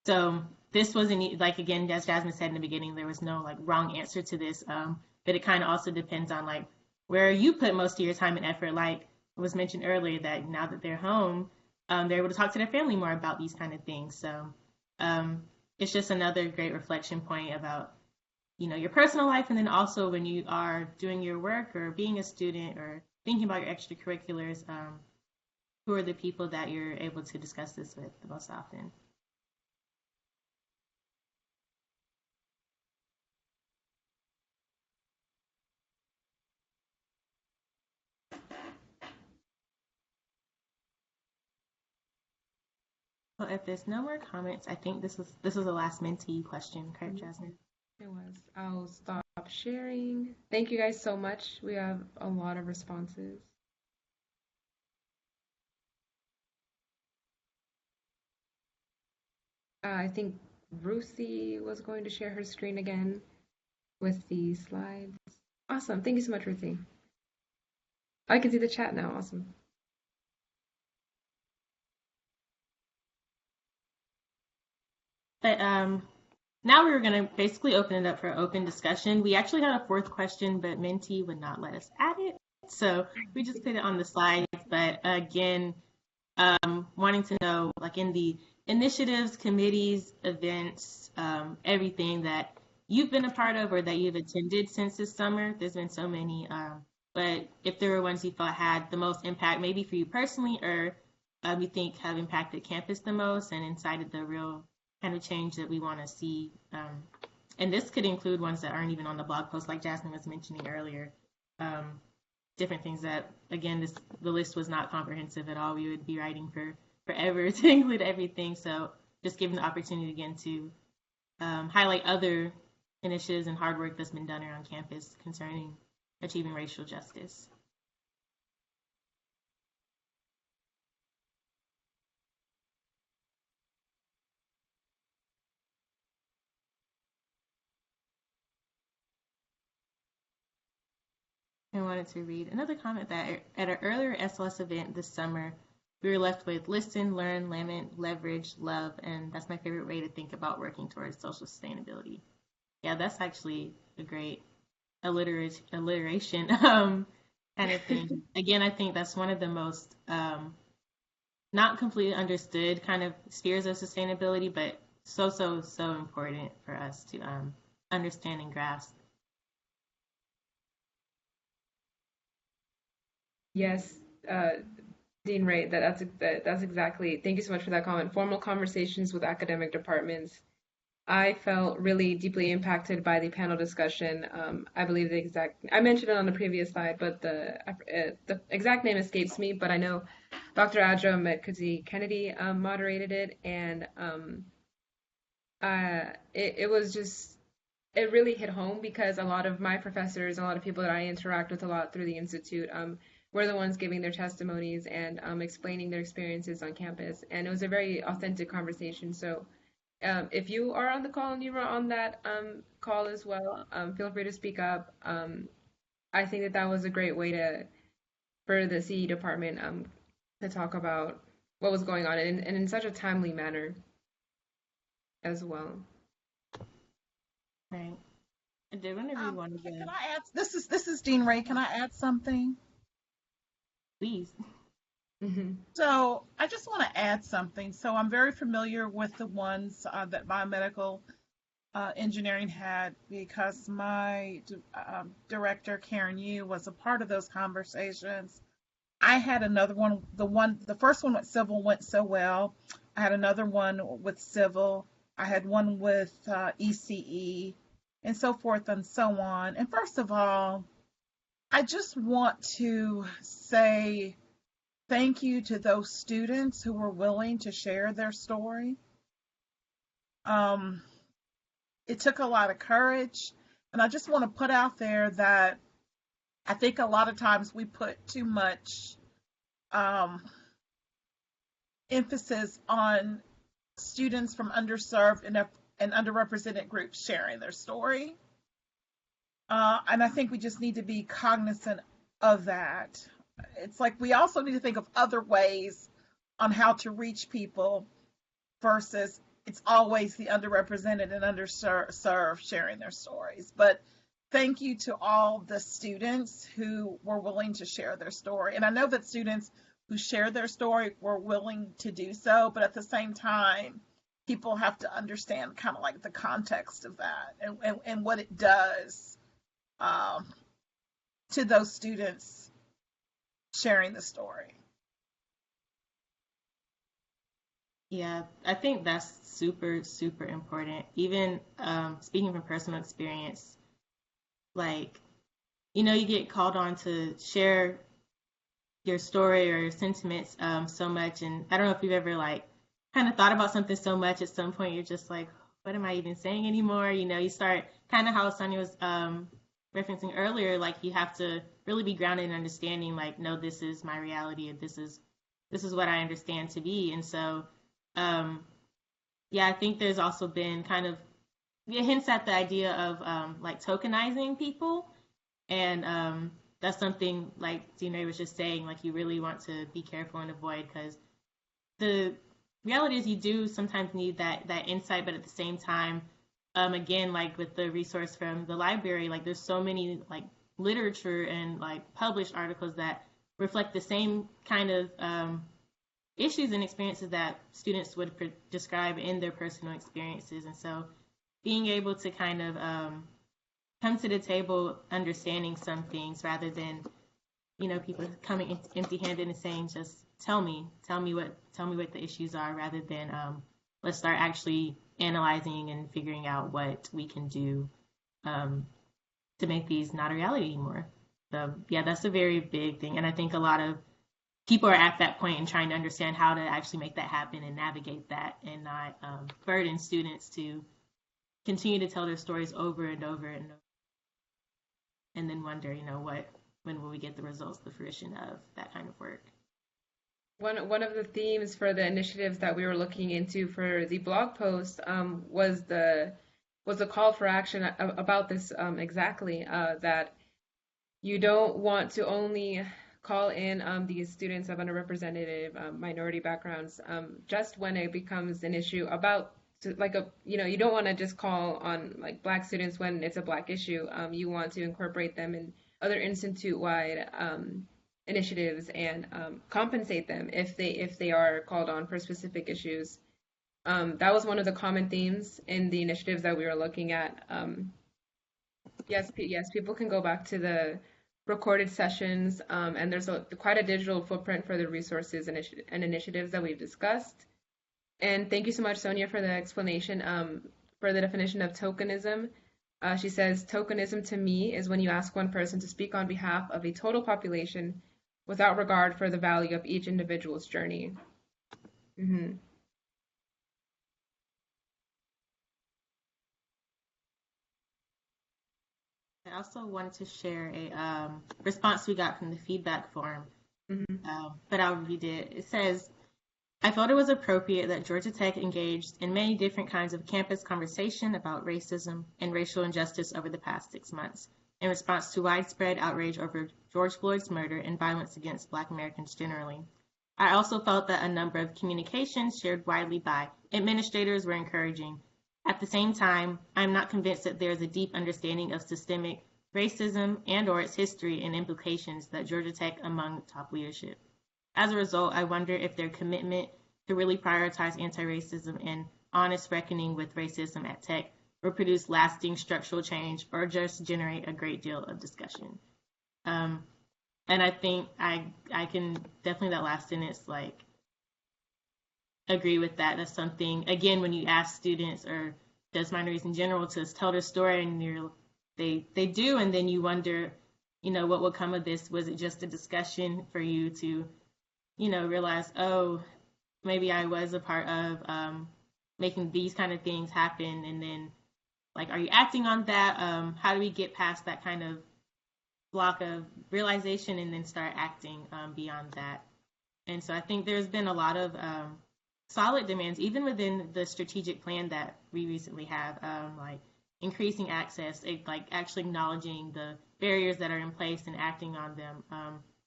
So this wasn't like, again, as Jasmine said in the beginning, there was no like wrong answer to this, but it kind of also depends on like where you put most of your time and effort. Like it was mentioned earlier that now that they're home, they're able to talk to their family more about these kind of things. So it's just another great reflection point about, you know, your personal life, and then also when you are doing your work or being a student or thinking about your extracurriculars, who are the people that you're able to discuss this with the most often. Well, if there's no more comments, I think this was the last mentee question, correct, Jasmine? It was. I'll stop sharing. Thank you guys so much. We have a lot of responses. I think Ruthie was going to share her screen again with the slides. Awesome. Thank you so much, Ruthie. I can see the chat now. Awesome. But now we were going to basically open it up for open discussion. We actually had a fourth question, but Mentee would not let us add it. So we just put it on the slides. But again, wanting to know, like in the initiatives, committees, events, everything that you've been a part of or that you've attended since this summer. There's been so many. But if there were ones you thought had the most impact, maybe for you personally, or you think have impacted campus the most and incited the real kind of change that we want to see. And this could include ones that aren't even on the blog post, like Jasmine was mentioning earlier. Different things that, again, the list was not comprehensive at all. We would be writing for forever to include everything. So just giving the opportunity again to highlight other initiatives and hard work that's been done around campus concerning achieving racial justice. I wanted to read another comment that at an earlier SLS event this summer, we were left with listen, learn, lament, leverage, love, and that's my favorite way to think about working towards social sustainability. Yeah, that's actually a great alliteration kind of thing. Again, I think that's one of the most not completely understood kind of spheres of sustainability, but so important for us to understand and grasp. Yes, Dean Wright, that's exactly. Thank you so much for that comment. Formal conversations with academic departments. I felt really deeply impacted by the panel discussion. I believe I mentioned it on the previous slide, but the exact name escapes me, but I know Dr. Adjo Metkuzi Kennedy moderated it, and it was just, it really hit home because a lot of my professors, a lot of people that I interact with a lot through the Institute, were the ones giving their testimonies and explaining their experiences on campus. And it was a very authentic conversation. So if you are on the call and you were on that call as well, feel free to speak up. I think that was a great way for the CE department to talk about what was going on and in such a timely manner as well. Right. I did whenever you want to go. Can I add? This is Dean Ray. Can I add something? Please. So I just want to add something. So I'm very familiar with the ones that biomedical engineering had because my director Karen Yu was a part of those conversations. I had another one. The first one with civil went so well. I had another one with civil. I had one with ECE, and so forth and so on. And first of all, I just want to say thank you to those students who were willing to share their story. It took a lot of courage, and I just want to put out there that I think a lot of times we put too much emphasis on students from underserved and underrepresented groups sharing their story. And I think we just need to be cognizant of that. It's like we also need to think of other ways on how to reach people versus it's always the underrepresented and underserved sharing their stories. But thank you to all the students who were willing to share their story. And I know that students who shared their story were willing to do so, but at the same time, people have to understand kind of like the context of that and what it does to those students sharing the story. Yeah, I think that's super, super important. Even speaking from personal experience, like, you get called on to share your story or your sentiments so much. And I don't know if you've ever like kind of thought about something so much at some point you're just like, what am I even saying anymore? You start kind of how Sonia was referencing earlier, like you have to really be grounded in understanding, like, no, this is my reality and this is what I understand to be. And so, yeah, I think there's also been kind of hints at the idea of like tokenizing people. And that's something like Dina was just saying, like you really want to be careful and avoid, because the reality is you do sometimes need that insight, but at the same time, again, like with the resource from the library, like there's so many like literature and like published articles that reflect the same kind of issues and experiences that students would describe in their personal experiences. And so being able to kind of come to the table understanding some things rather than, people coming empty-handed and saying, just tell me what the issues are, rather than let's start actually analyzing and figuring out what we can do to make these not a reality anymore. So yeah, that's a very big thing. And I think a lot of people are at that point and trying to understand how to actually make that happen and navigate that and not burden students to continue to tell their stories over and over and over. And then wonder, when will we get the results, the fruition of that kind of work? One of the themes for the initiatives that we were looking into for the blog post was a call for action about this exactly, that you don't want to only call in these students of underrepresented minority backgrounds just when it becomes an issue about you don't want to just call on like Black students when it's a Black issue. You want to incorporate them in other institute-wide initiatives and compensate them if they are called on for specific issues. That was one of the common themes in the initiatives that we were looking at. Yes, people can go back to the recorded sessions, and there's quite a digital footprint for the resources and initiatives that we've discussed. And thank you so much, Sonia, for the explanation for the definition of tokenism. She says, tokenism to me is when you ask one person to speak on behalf of a total population without regard for the value of each individual's journey. Mm-hmm. I also wanted to share a response we got from the feedback form, but I'll read it. It says, I felt it was appropriate that Georgia Tech engaged in many different kinds of campus conversation about racism and racial injustice over the past 6 months in response to widespread outrage over George Floyd's murder and violence against Black Americans generally. I also felt that a number of communications shared widely by administrators were encouraging. At the same time, I'm not convinced that there is a deep understanding of systemic racism and or its history and implications at Georgia Tech among top leadership. As a result, I wonder if their commitment to really prioritize anti-racism and honest reckoning with racism at Tech will produce lasting structural change or just generate a great deal of discussion. And I think I can definitely, that last sentence, like, agree with that. That's something, again, when you ask students or just minorities in general to tell their story, and they do, and then you wonder, what will come of this? Was it just a discussion for you to, realize, oh, maybe I was a part of making these kind of things happen, and then, like, are you acting on that? How do we get past that kind of block of realization and then start acting beyond that? And so I think there's been a lot of solid demands, even within the strategic plan that we recently have, like increasing access, like actually acknowledging the barriers that are in place and acting on them.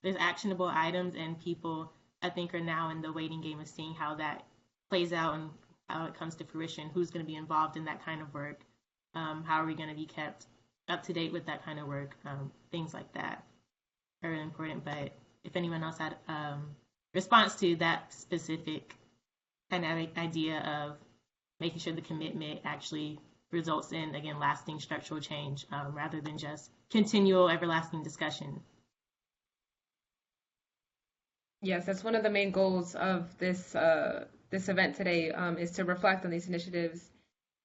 There's actionable items, and people, I think, are now in the waiting game of seeing how that plays out and how it comes to fruition, who's going to be involved in that kind of work, how are we going to be kept up to date with that kind of work, things like that are really important. But if anyone else had response to that specific kind of idea of making sure the commitment actually results in, again, lasting structural change rather than just continual everlasting discussion. Yes, that's one of the main goals of this event today, is to reflect on these initiatives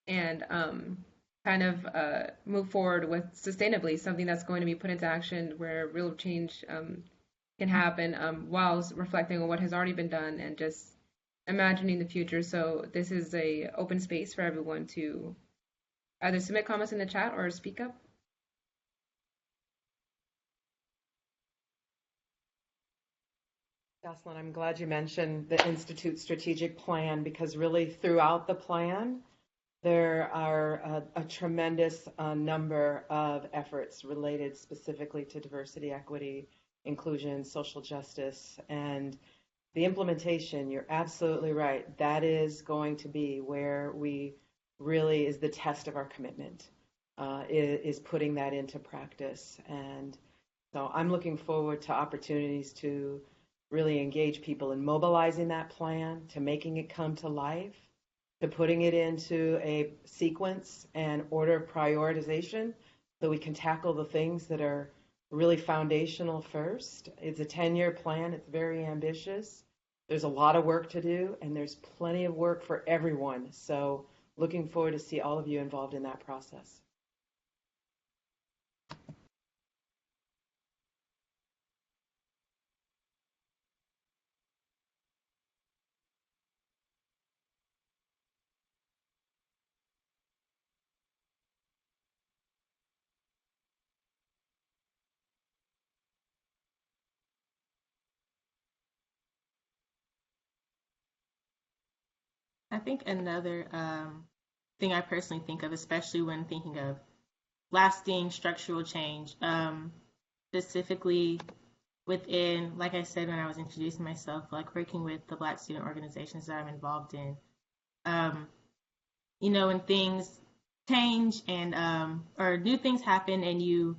and kind of move forward with sustainably something that's going to be put into action where real change can happen, while reflecting on what has already been done and just imagining the future. So this is a open space for everyone to either submit comments in the chat or speak up. Jocelyn, I'm glad you mentioned the Institute strategic plan, because really throughout the plan, there are a tremendous number of efforts related specifically to diversity, equity, inclusion, social justice, and the implementation. You're absolutely right. That is going to be where we really is the test of our commitment, is putting that into practice. And so I'm looking forward to opportunities to really engage people in mobilizing that plan, to making it come to life, to putting it into a sequence and order of prioritization so we can tackle the things that are really foundational first. It's a 10-year plan. It's very ambitious. There's a lot of work to do, and there's plenty of work for everyone. So looking forward to see all of you involved in that process. I think another thing I personally think of, especially when thinking of lasting structural change, specifically within, like I said when I was introducing myself, like working with the Black student organizations that I'm involved in, when things change and or new things happen, and you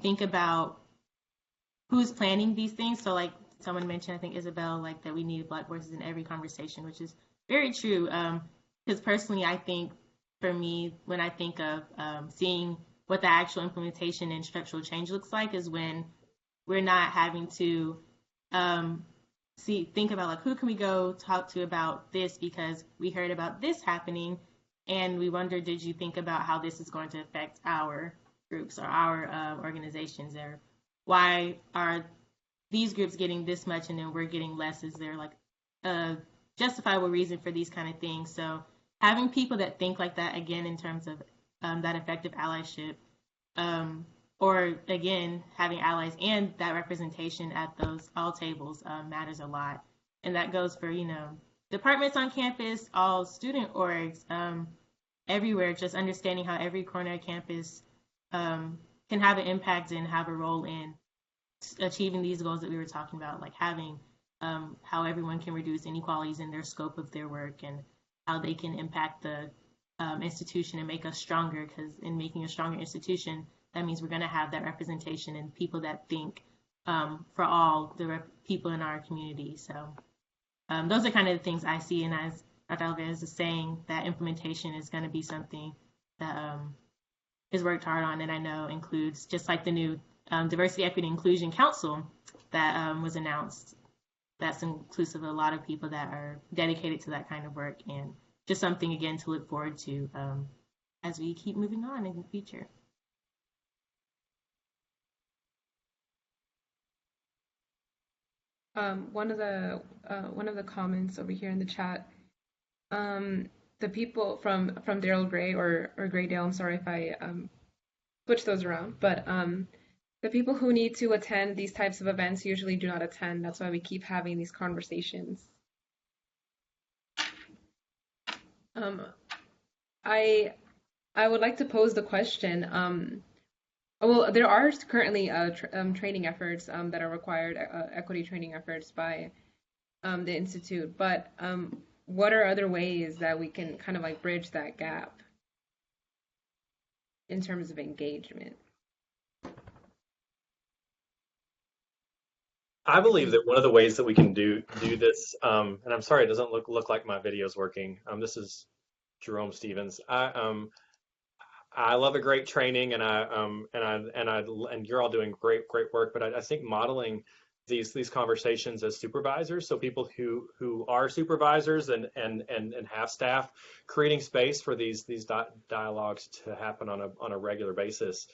think about who's planning these things. So like someone mentioned, I think Isabel, like that we need Black voices in every conversation, which is very true. Because personally, I think for me, when I think of seeing what the actual implementation and structural change looks like, is when we're not having to think about, like, who can we go talk to about this because we heard about this happening, and we wonder, did you think about how this is going to affect our groups or our organizations, or why are these groups getting this much and then we're getting less? Is there like a justifiable reason for these kind of things? So having people that think like that, again, in terms of that effective allyship, or again, having allies and that representation at those all tables matters a lot. And that goes for, departments on campus, all student orgs, everywhere, just understanding how every corner of campus can have an impact and have a role in achieving these goals that we were talking about, like having how everyone can reduce inequalities in their scope of their work and how they can impact the institution and make us stronger, because in making a stronger institution, that means we're going to have that representation and people that think for all the people in our community. So those are kind of the things I see, and as Dr. Alvarez is saying, that implementation is going to be something that is worked hard on, and I know includes, just like the new Diversity, Equity, Inclusion Council that was announced, that's inclusive of a lot of people that are dedicated to that kind of work, and just something, again, to look forward to as we keep moving on in the future. One of the comments over here in the chat, the people from Daryl Gray or Graydale, I'm sorry if I switch those around, but the people who need to attend these types of events usually do not attend. That's why we keep having these conversations. I would like to pose the question. Well, there are currently training efforts that are required, equity training efforts by the Institute, but what are other ways that we can kind of like bridge that gap in terms of engagement? I believe that one of the ways that we can do this, and I'm sorry, it doesn't look like my video is working. This is Jerome Stevens. I love a great training, and you're all doing great work. But I think modeling these conversations as supervisors, so people who are supervisors and have staff, creating space for these dialogues to happen on a regular basis.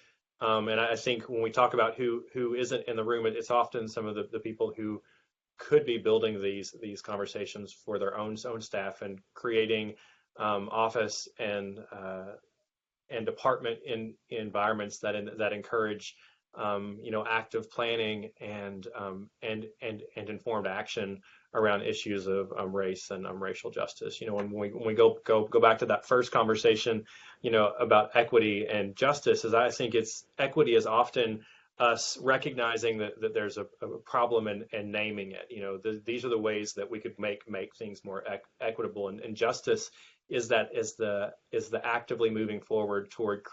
And I think when we talk about who isn't in the room, it's often some of the people who could be building these conversations for their own staff and creating office and department environments that encourage active planning and informed action around issues of race and racial justice. When we go back to that first conversation, about equity and justice, as I think equity is often us recognizing that there's a problem and naming it. These are the ways that we could make things more equitable, and justice is the actively moving forward toward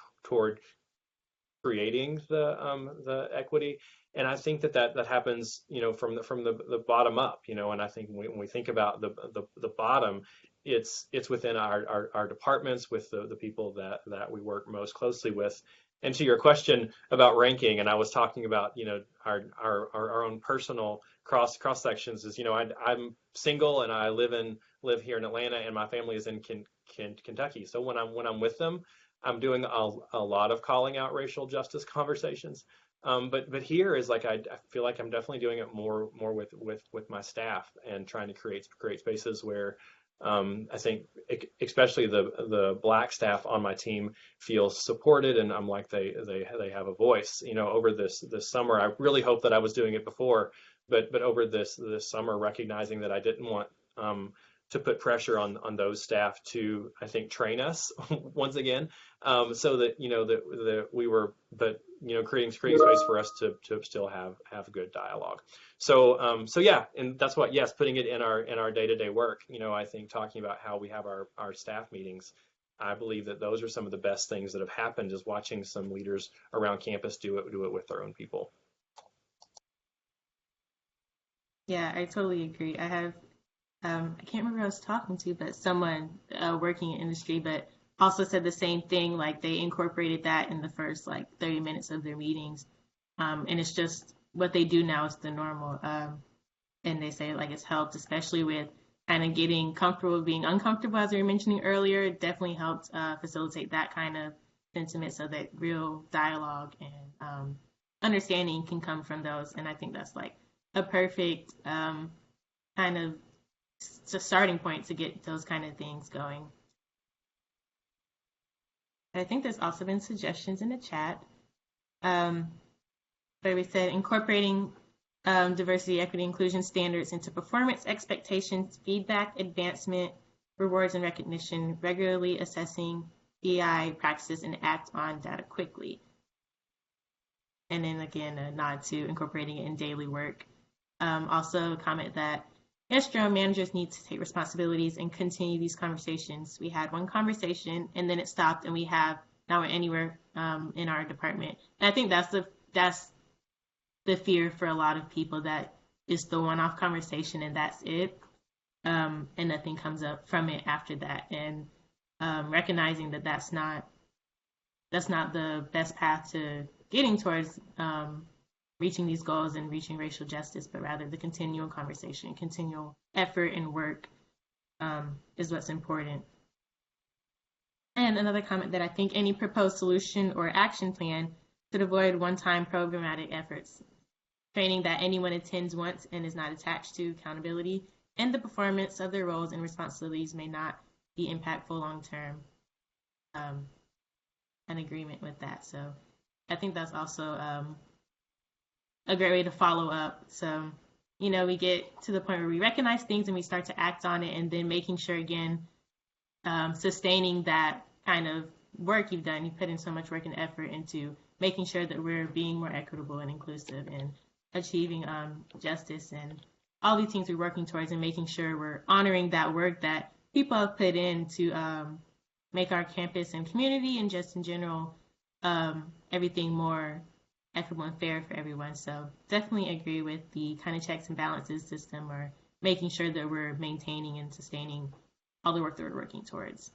creating the equity. And I think that happens, from the bottom up, and I think when we think about the bottom, it's within our departments with the people that we work most closely with. And to your question about ranking, and I was talking about, our own personal cross sections is, I'm single and I live here in Atlanta, and my family is in Kentucky. So when I'm with them, I'm doing a lot of calling out racial justice conversations. But here is like, I feel like I'm definitely doing it more with my staff and trying to create spaces where I think especially the Black staff on my team feel supported, and I'm like they have a voice. Over this summer, I really hope that I was doing it before, but over this summer, recognizing that I didn't want to put pressure on those staff to, I think, train us once again, so that that we were, but creating space for us to still have good dialogue. So yeah, and that's what, yes, putting it in our day-to-day work. I think talking about how we have our staff meetings, I believe that those are some of the best things that have happened, is watching some leaders around campus do it with their own people. Yeah, I totally agree. I have I can't remember who I was talking to, but someone working in industry, but also said the same thing. Like, they incorporated that in the first 30 minutes of their meetings, and it's just what they do now is the normal. And they say it's helped, especially with kind of getting comfortable with being uncomfortable, as we were mentioning earlier. It definitely helped facilitate that kind of sentiment, so that real dialogue and understanding can come from those. And I think that's a perfect kind of starting point to get those kind of things going. I think there's also been suggestions in the chat. Where we said incorporating diversity, equity, inclusion standards into performance expectations, feedback, advancement, rewards, and recognition, regularly assessing DEI practices, and act on data quickly. And then again, a nod to incorporating it in daily work. Also comment that yes, general managers need to take responsibilities and continue these conversations. We had one conversation and then it stopped, and we have now we're anywhere in our department. And I think that's the fear for a lot of people, that it's the one-off conversation and that's it, and nothing comes up from it after that. And recognizing that that's not the best path to getting towards reaching these goals and reaching racial justice, but rather the continual conversation, continual effort and work is what's important. And another comment, that I think any proposed solution or action plan should avoid one-time programmatic efforts, training that anyone attends once and is not attached to accountability, and the performance of their roles and responsibilities may not be impactful long-term. An agreement with that. So I think that's also a great way to follow up. So, we get to the point where we recognize things and we start to act on it, and then making sure, again, sustaining that kind of work you've done. You put in so much work and effort into making sure that we're being more equitable and inclusive and achieving justice and all these things we're working towards, and making sure we're honoring that work that people have put in to make our campus and community, and just in general, everything more equitable and fair for everyone. So definitely agree with the kind of checks and balances system, or making sure that we're maintaining and sustaining all the work that we're working towards.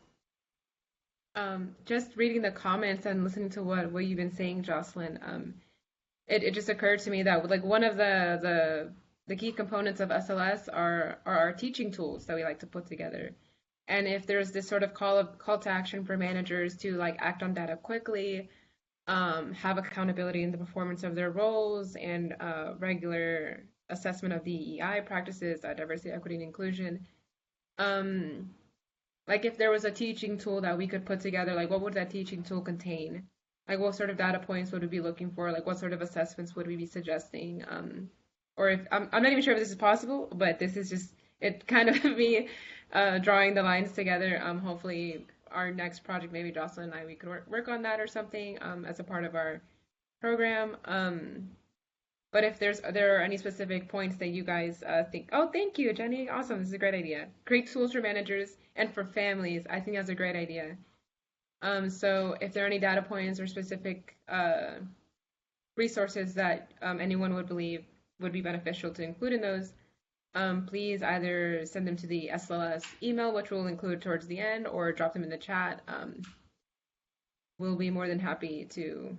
Just reading the comments and listening to what you've been saying, Jocelyn, it just occurred to me that like one of the key components of SLS are our teaching tools that we like to put together. And if there's this sort of call to action for managers to like act on data quickly, have accountability in the performance of their roles, and regular assessment of DEI practices, diversity, equity, and inclusion. Like if there was a teaching tool that we could put together, like what would that teaching tool contain? Like what sort of data points would we be looking for? Like what sort of assessments would we be suggesting? Or if I'm not even sure if this is possible, but this is just it kind of me drawing the lines together. Hopefully our next project, maybe Jocelyn and I, we could work on that or something as a part of our program. But if there are any specific points that you guys think, oh, thank you, Jenny, awesome, this is a great idea. Great tools for managers and for families. I think that's a great idea. So if there are any data points or specific resources that anyone would believe would be beneficial to include in those, please either send them to the SLS email, which we'll include towards the end, or drop them in the chat. We'll be more than happy to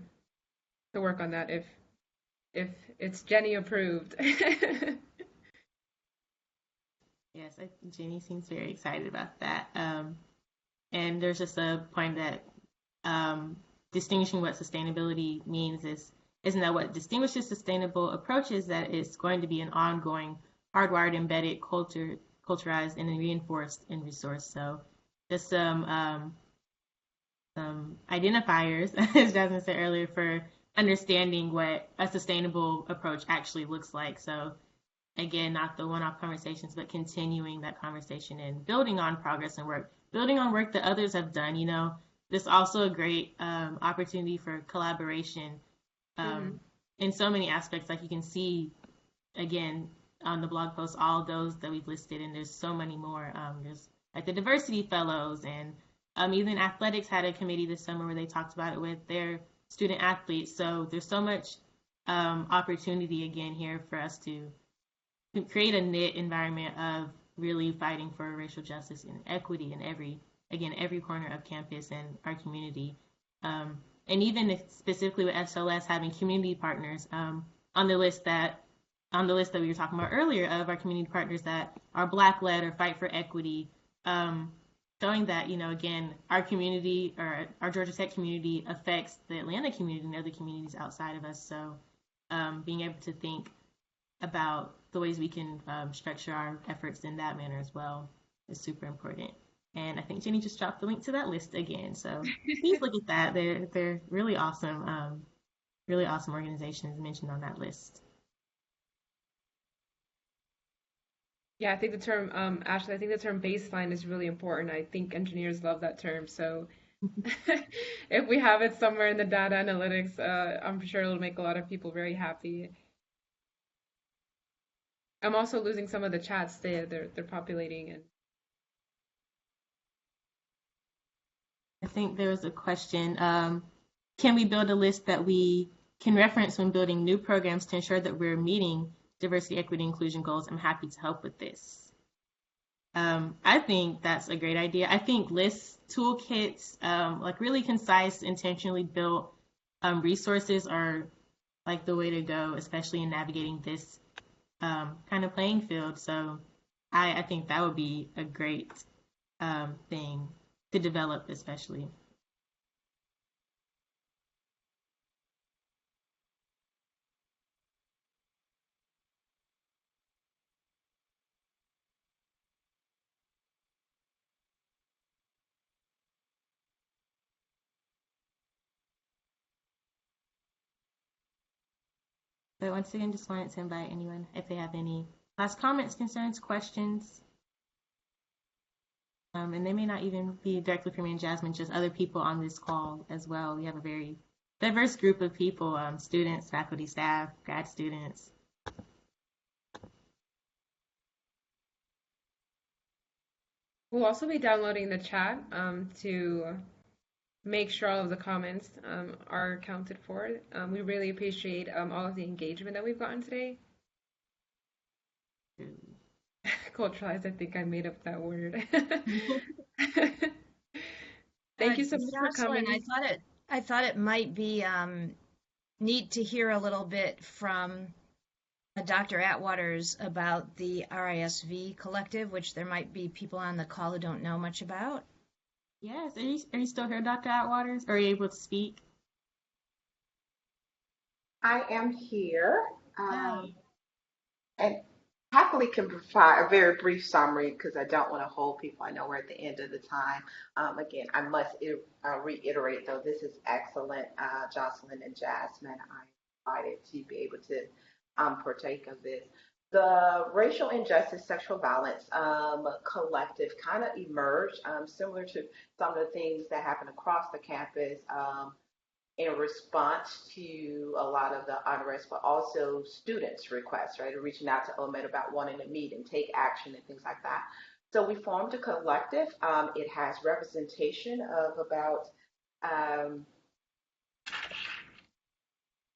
work on that if it's Jenny approved. Yes, Jenny seems very excited about that. And there's just a point that distinguishing what sustainability means isn't that what distinguishes sustainable approaches, that it's going to be an ongoing, hardwired, embedded, culturized, and then reinforced in resource. So just some identifiers, as Jasmine said earlier, for understanding what a sustainable approach actually looks like. So again, not the one-off conversations, but continuing that conversation and building on progress and work, building on work that others have done. This is also a great opportunity for collaboration in so many aspects. Like you can see, again, on the blog post, all those that we've listed, and there's so many more. There's like the diversity fellows, and even athletics had a committee this summer where they talked about it with their student athletes. So there's so much opportunity again here for us to create a knit environment of really fighting for racial justice and equity in every corner of campus and our community. And even specifically with SLS, having community partners on the list that we were talking about earlier, of our community partners that are Black-led or fight for equity, showing that, again, our community, or our Georgia Tech community, affects the Atlanta community and other communities outside of us. So being able to think about the ways we can structure our efforts in that manner as well is super important. And I think Jenny just dropped the link to that list again. So please look at that. They're really awesome organizations mentioned on that list. Yeah, I think the term, Ashley, I think the term baseline is really important. I think engineers love that term. So if we have it somewhere in the data analytics, I'm sure it'll make a lot of people very happy. I'm also losing some of the chats. They're populating and I think there was a question. Can we build a list that we can reference when building new programs to ensure that we're meeting diversity, equity, inclusion goals? I'm happy to help with this. I think that's a great idea. I think lists, toolkits, like really concise, intentionally built resources are like the way to go, especially in navigating this kind of playing field. So I think that would be a great thing to develop, especially. But once again, just wanted to invite anyone if they have any last comments, concerns, questions. And they may not even be directly for me and Jasmine, just other people on this call as well. We have a very diverse group of people, students, faculty, staff, grad students. we'll also be downloading the chat to make sure all of the comments are accounted for. We really appreciate all of the engagement that we've gotten today. Culturalized, I think I made up that word. Thank you so much for Jocelyn, coming. I thought it might be neat to hear a little bit from Dr. Atwaters about the RISV collective, which there might be people on the call who don't know much about. Yes. Are you still here, Dr. Atwaters? Are you able to speak? I am here, Hi. and happily can provide a very brief summary because I don't want to hold people. I know we're at the end of the time. Again, I must reiterate, though, this is excellent. Jocelyn and Jasmine, I'm excited to be able to partake of this. The Racial Injustice Sexual Violence Collective kind of emerged similar to some of the things that happen across the campus. In response to a lot of the unrest, but also students' requests, right? Reaching out to OMED about wanting to meet and take action and things like that. So we formed a collective. It has representation of about um,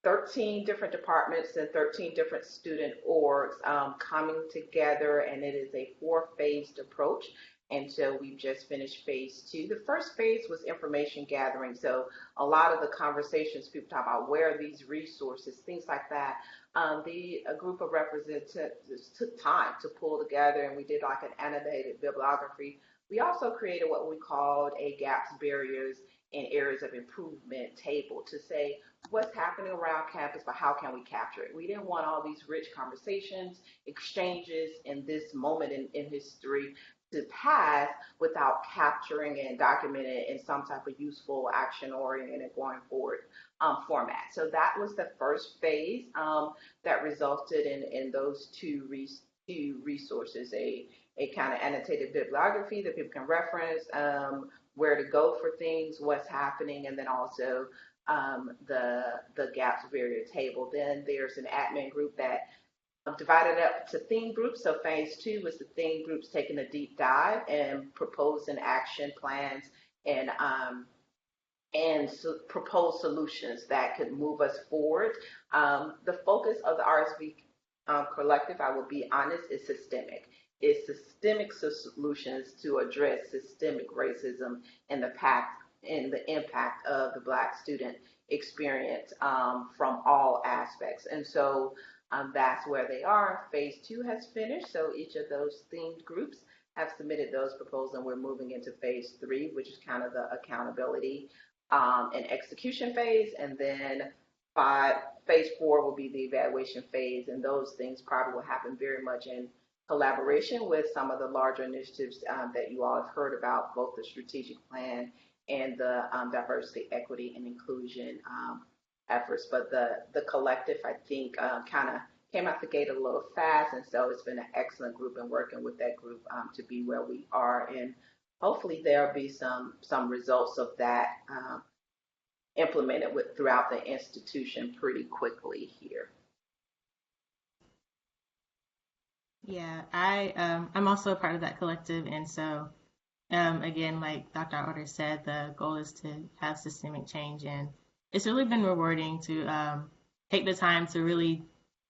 13 different departments and 13 different student orgs coming together, and it is a four-phased approach. And so we've just finished phase two. The first phase was information gathering. So a lot of the conversations people talk about where are these resources, things like that. A group of representatives took time to pull together, and we did like an annotated bibliography. We also created what we called a gaps, barriers, and areas of improvement table to say what's happening around campus, but how can we capture it? We didn't want all these rich conversations, exchanges in this moment in history to pass without capturing and documenting it in some type of useful, action oriented going forward format. So that was the first phase that resulted in those two resources, a kind of annotated bibliography that people can reference, where to go for things, what's happening, and then also the gaps barrier table. Then there's an admin group that divided up to theme groups. So phase two was the theme groups taking a deep dive and proposing action plans and propose solutions that could move us forward. The focus of the RSV collective, I will be honest, is systemic. It's systemic solutions to address systemic racism and the impact of the Black student experience from all aspects. And so that's where they are. Phase two has finished, so each of those themed groups have submitted those proposals, and we're moving into phase three, which is kind of the accountability and execution phase, and then phase four will be the evaluation phase, and those things probably will happen very much in collaboration with some of the larger initiatives that you all have heard about, both the strategic plan and the diversity, equity, and inclusion efforts. But the collective, I think, kind of came out the gate a little fast, and so it's been an excellent group, and working with that group to be where we are, and hopefully there'll be some results of that implemented throughout the institution pretty quickly here. Yeah, I'm also a part of that collective, and so again, like Dr. Otter said, the goal is to have systemic change, and it's really been rewarding to take the time to really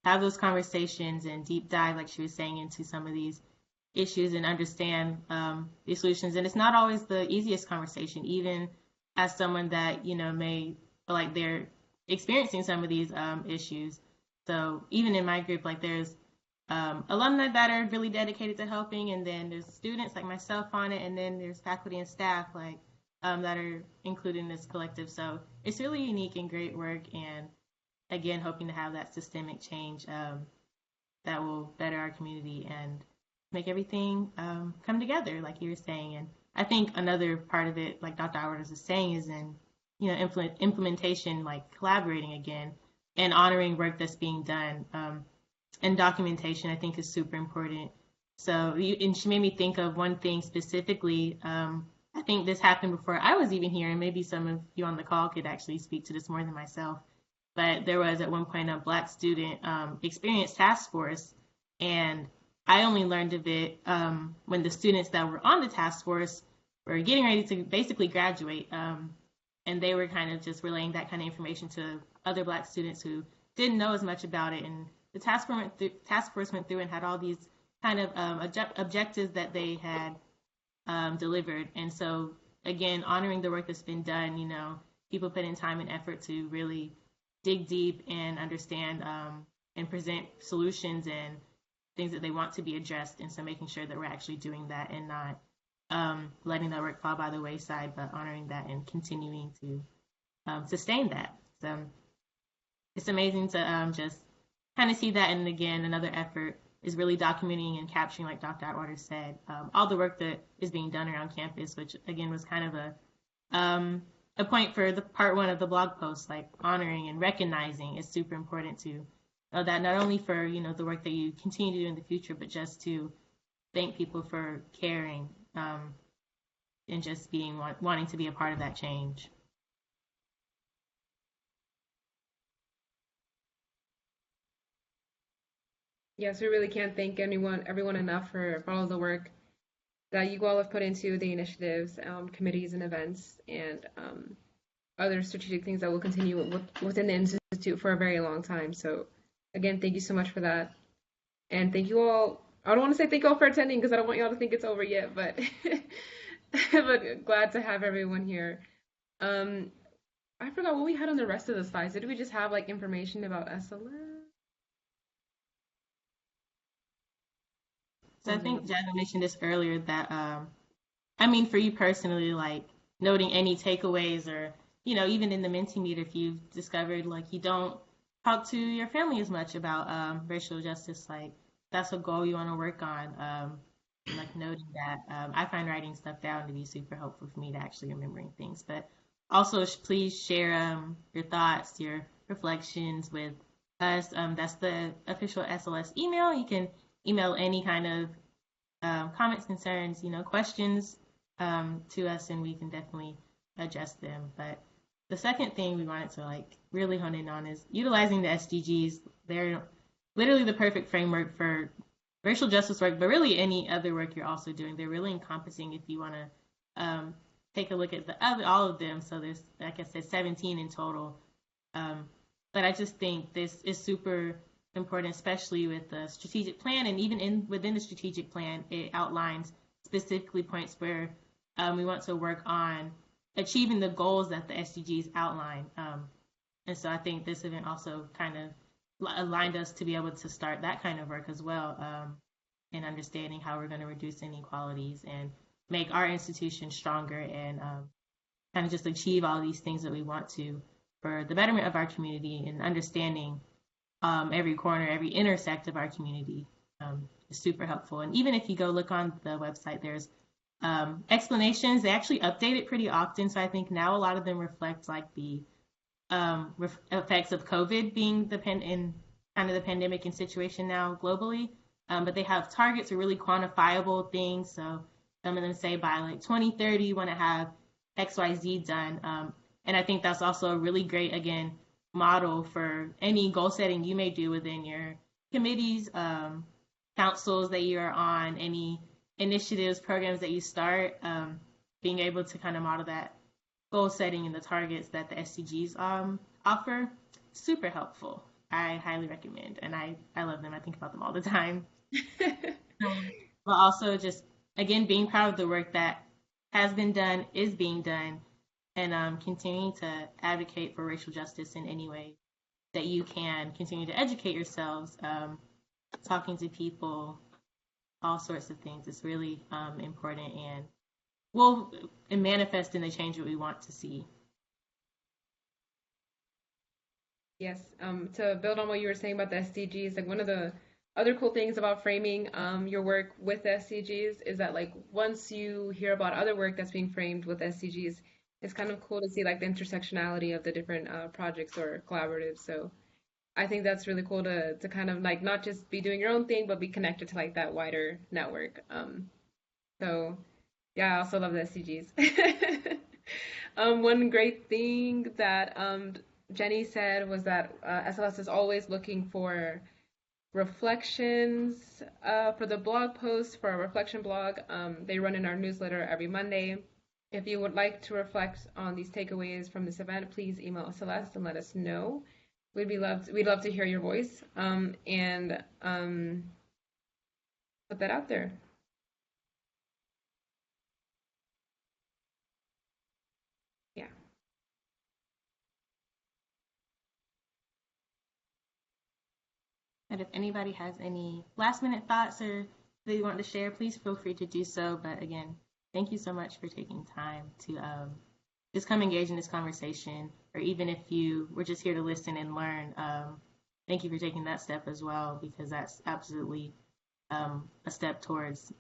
have those conversations and deep dive, like she was saying, into some of these issues and understand the solutions. And it's not always the easiest conversation, even as someone that may feel like they're experiencing some of these issues. So even in my group, like there's alumni that are really dedicated to helping, and then there's students like myself on it, and then there's faculty and staff like that are included in this collective. So it's really unique and great work, and again, hoping to have that systemic change that will better our community and make everything come together, like you were saying. And I think another part of it, like Dr. Howard was saying, is in implementation, like collaborating again and honoring work that's being done. And documentation, I think, is super important. So, and she made me think of one thing specifically. I think this happened before I was even here, and maybe some of you on the call could actually speak to this more than myself. But there was at one point a Black student experience task force, and I only learned of it when the students that were on the task force were getting ready to basically graduate, and they were kind of just relaying that kind of information to other Black students who didn't know as much about it. And the task force went through and had all these kind of objectives that they had delivered. And so, again, honoring the work that's been done, people put in time and effort to really dig deep and understand and present solutions and things that they want to be addressed. And so making sure that we're actually doing that and not letting that work fall by the wayside, but honoring that and continuing to sustain that. So it's amazing to just kind of see that. And again, another effort is really documenting and capturing, like Dr. Atwater said, all the work that is being done around campus, which again was kind of a point for the part one of the blog post, like honoring and recognizing is super important to know that, not only for the work that you continue to do in the future, but just to thank people for caring and just wanting to be a part of that change. Yes, we really can't thank everyone enough for all of the work that you all have put into the initiatives, committees, and events, and other strategic things that will continue within the Institute for a very long time. So, again, thank you so much for that. And thank you all. I don't want to say thank you all for attending because I don't want y'all to think it's over yet, but but glad to have everyone here. I forgot what we had on the rest of the slides. Did we just have like information about SLS? So I think Jasmine mentioned this earlier that, I mean, for you personally, like noting any takeaways or, even in the Mentimeter, if you've discovered like you don't talk to your family as much about racial justice, like that's a goal you want to work on, like noting that. I find writing stuff down to be super helpful for me to actually remembering things. But also, please share your thoughts, your reflections with us. That's the official SLS email. You can email any kind of comments, concerns, questions to us, and we can definitely adjust them. But the second thing we wanted to like really hone in on is utilizing the SDGs. They're literally the perfect framework for racial justice work, but really any other work you're also doing. They're really encompassing if you want to take a look at all of them. So there's, like I said, 17 in total. But I just think this is super important, especially with the strategic plan, and even within the strategic plan, it outlines specifically points where we want to work on achieving the goals that the SDGs outline. And so I think this event also kind of aligned us to be able to start that kind of work as well, in understanding how we're going to reduce inequalities and make our institution stronger and kind of just achieve all these things that we want to for the betterment of our community, and understanding every corner, every intersect of our community is super helpful. And even if you go look on the website, there's explanations. They actually update it pretty often. So I think now a lot of them reflect like the effects of COVID being in kind of the pandemic and situation now globally. But they have targets or really quantifiable things. So some of them say by like 2030, you want to have XYZ done. And I think that's also a really great, again, model for any goal setting you may do within your committees councils that you're on, any initiatives, programs that you start, being able to kind of model that goal setting and the targets that the SDGs offer, super helpful. I highly recommend, and I love them. I think about them all the time. But also just, again, being proud of the work that has been done, is being done, and continuing to advocate for racial justice in any way that you can. Continue to educate yourselves, talking to people, all sorts of things. It's really important and will manifest in the change that we want to see. Yes, to build on what you were saying about the SDGs, like one of the other cool things about framing your work with the SDGs is that like once you hear about other work that's being framed with SDGs, it's kind of cool to see like the intersectionality of the different projects or collaboratives. So I think that's really cool to kind of like not just be doing your own thing, but be connected to like that wider network. So yeah, I also love the SDGs. One great thing that Jenny said was that SLS is always looking for reflections for the blog post for our reflection blog. They run in our newsletter every Monday. If you would like to reflect on these takeaways from this event, please email Celeste and let us know. We'd love to hear your voice and put that out there. Yeah. And if anybody has any last minute thoughts or they want to share, please feel free to do so. But again, thank you so much for taking time to just come engage in this conversation, or even if you were just here to listen and learn, thank you for taking that step as well, because that's absolutely a step towards,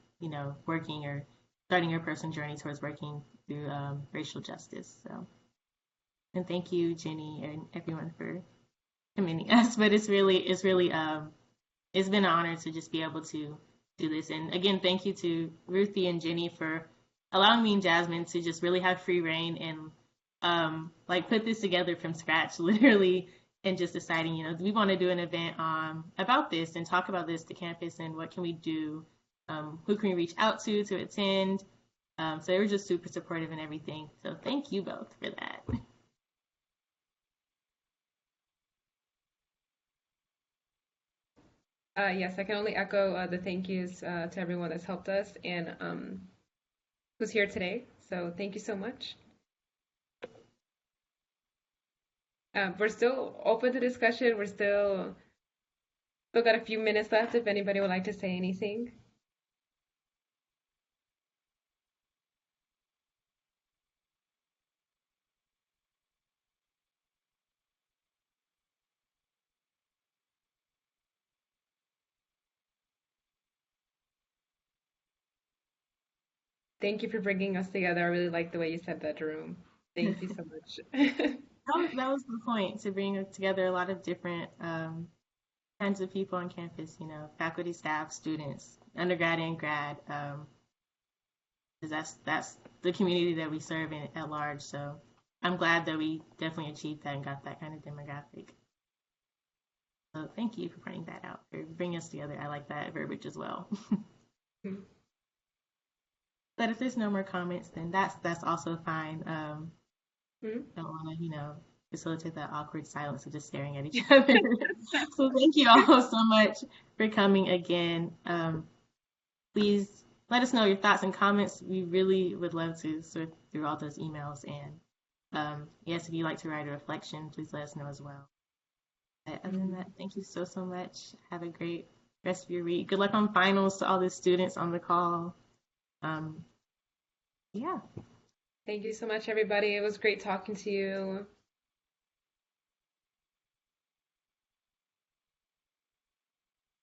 working or starting your personal journey towards working through racial justice. So, and thank you, Jenny, and everyone for commending us. But it's really it's been an honor to just be able to do this. And again, thank you to Ruthie and Jenny for allowing me and Jasmine to just really have free reign and like put this together from scratch, literally, and just deciding, we want to do an event about this and talk about this to campus and what can we do, who can we reach out to attend. So they were just super supportive and everything. So thank you both for that. Yes, I can only echo the thank yous to everyone that's helped us and who's here today. So thank you so much. We're still open to discussion. We're still got a few minutes left if anybody would like to say anything. Thank you for bringing us together. I really like the way you said that, Jerome. Thank you so much. That was the point, to bring together a lot of different kinds of people on campus, faculty, staff, students, undergrad and grad. Because that's the community that we serve in at large. So I'm glad that we definitely achieved that and got that kind of demographic. So thank you for pointing that out, for bringing us together. I like that verbiage as well. But if there's no more comments, then that's also fine. Don't want to, facilitate that awkward silence of just staring at each other. So thank you all so much for coming again. Please let us know your thoughts and comments. We really would love to sort through all those emails. And yes, if you'd like to write a reflection, please let us know as well. But other than that, thank you so much. Have a great rest of your week. Good luck on finals to all the students on the call. Yeah. Thank you so much, everybody. It was great talking to you.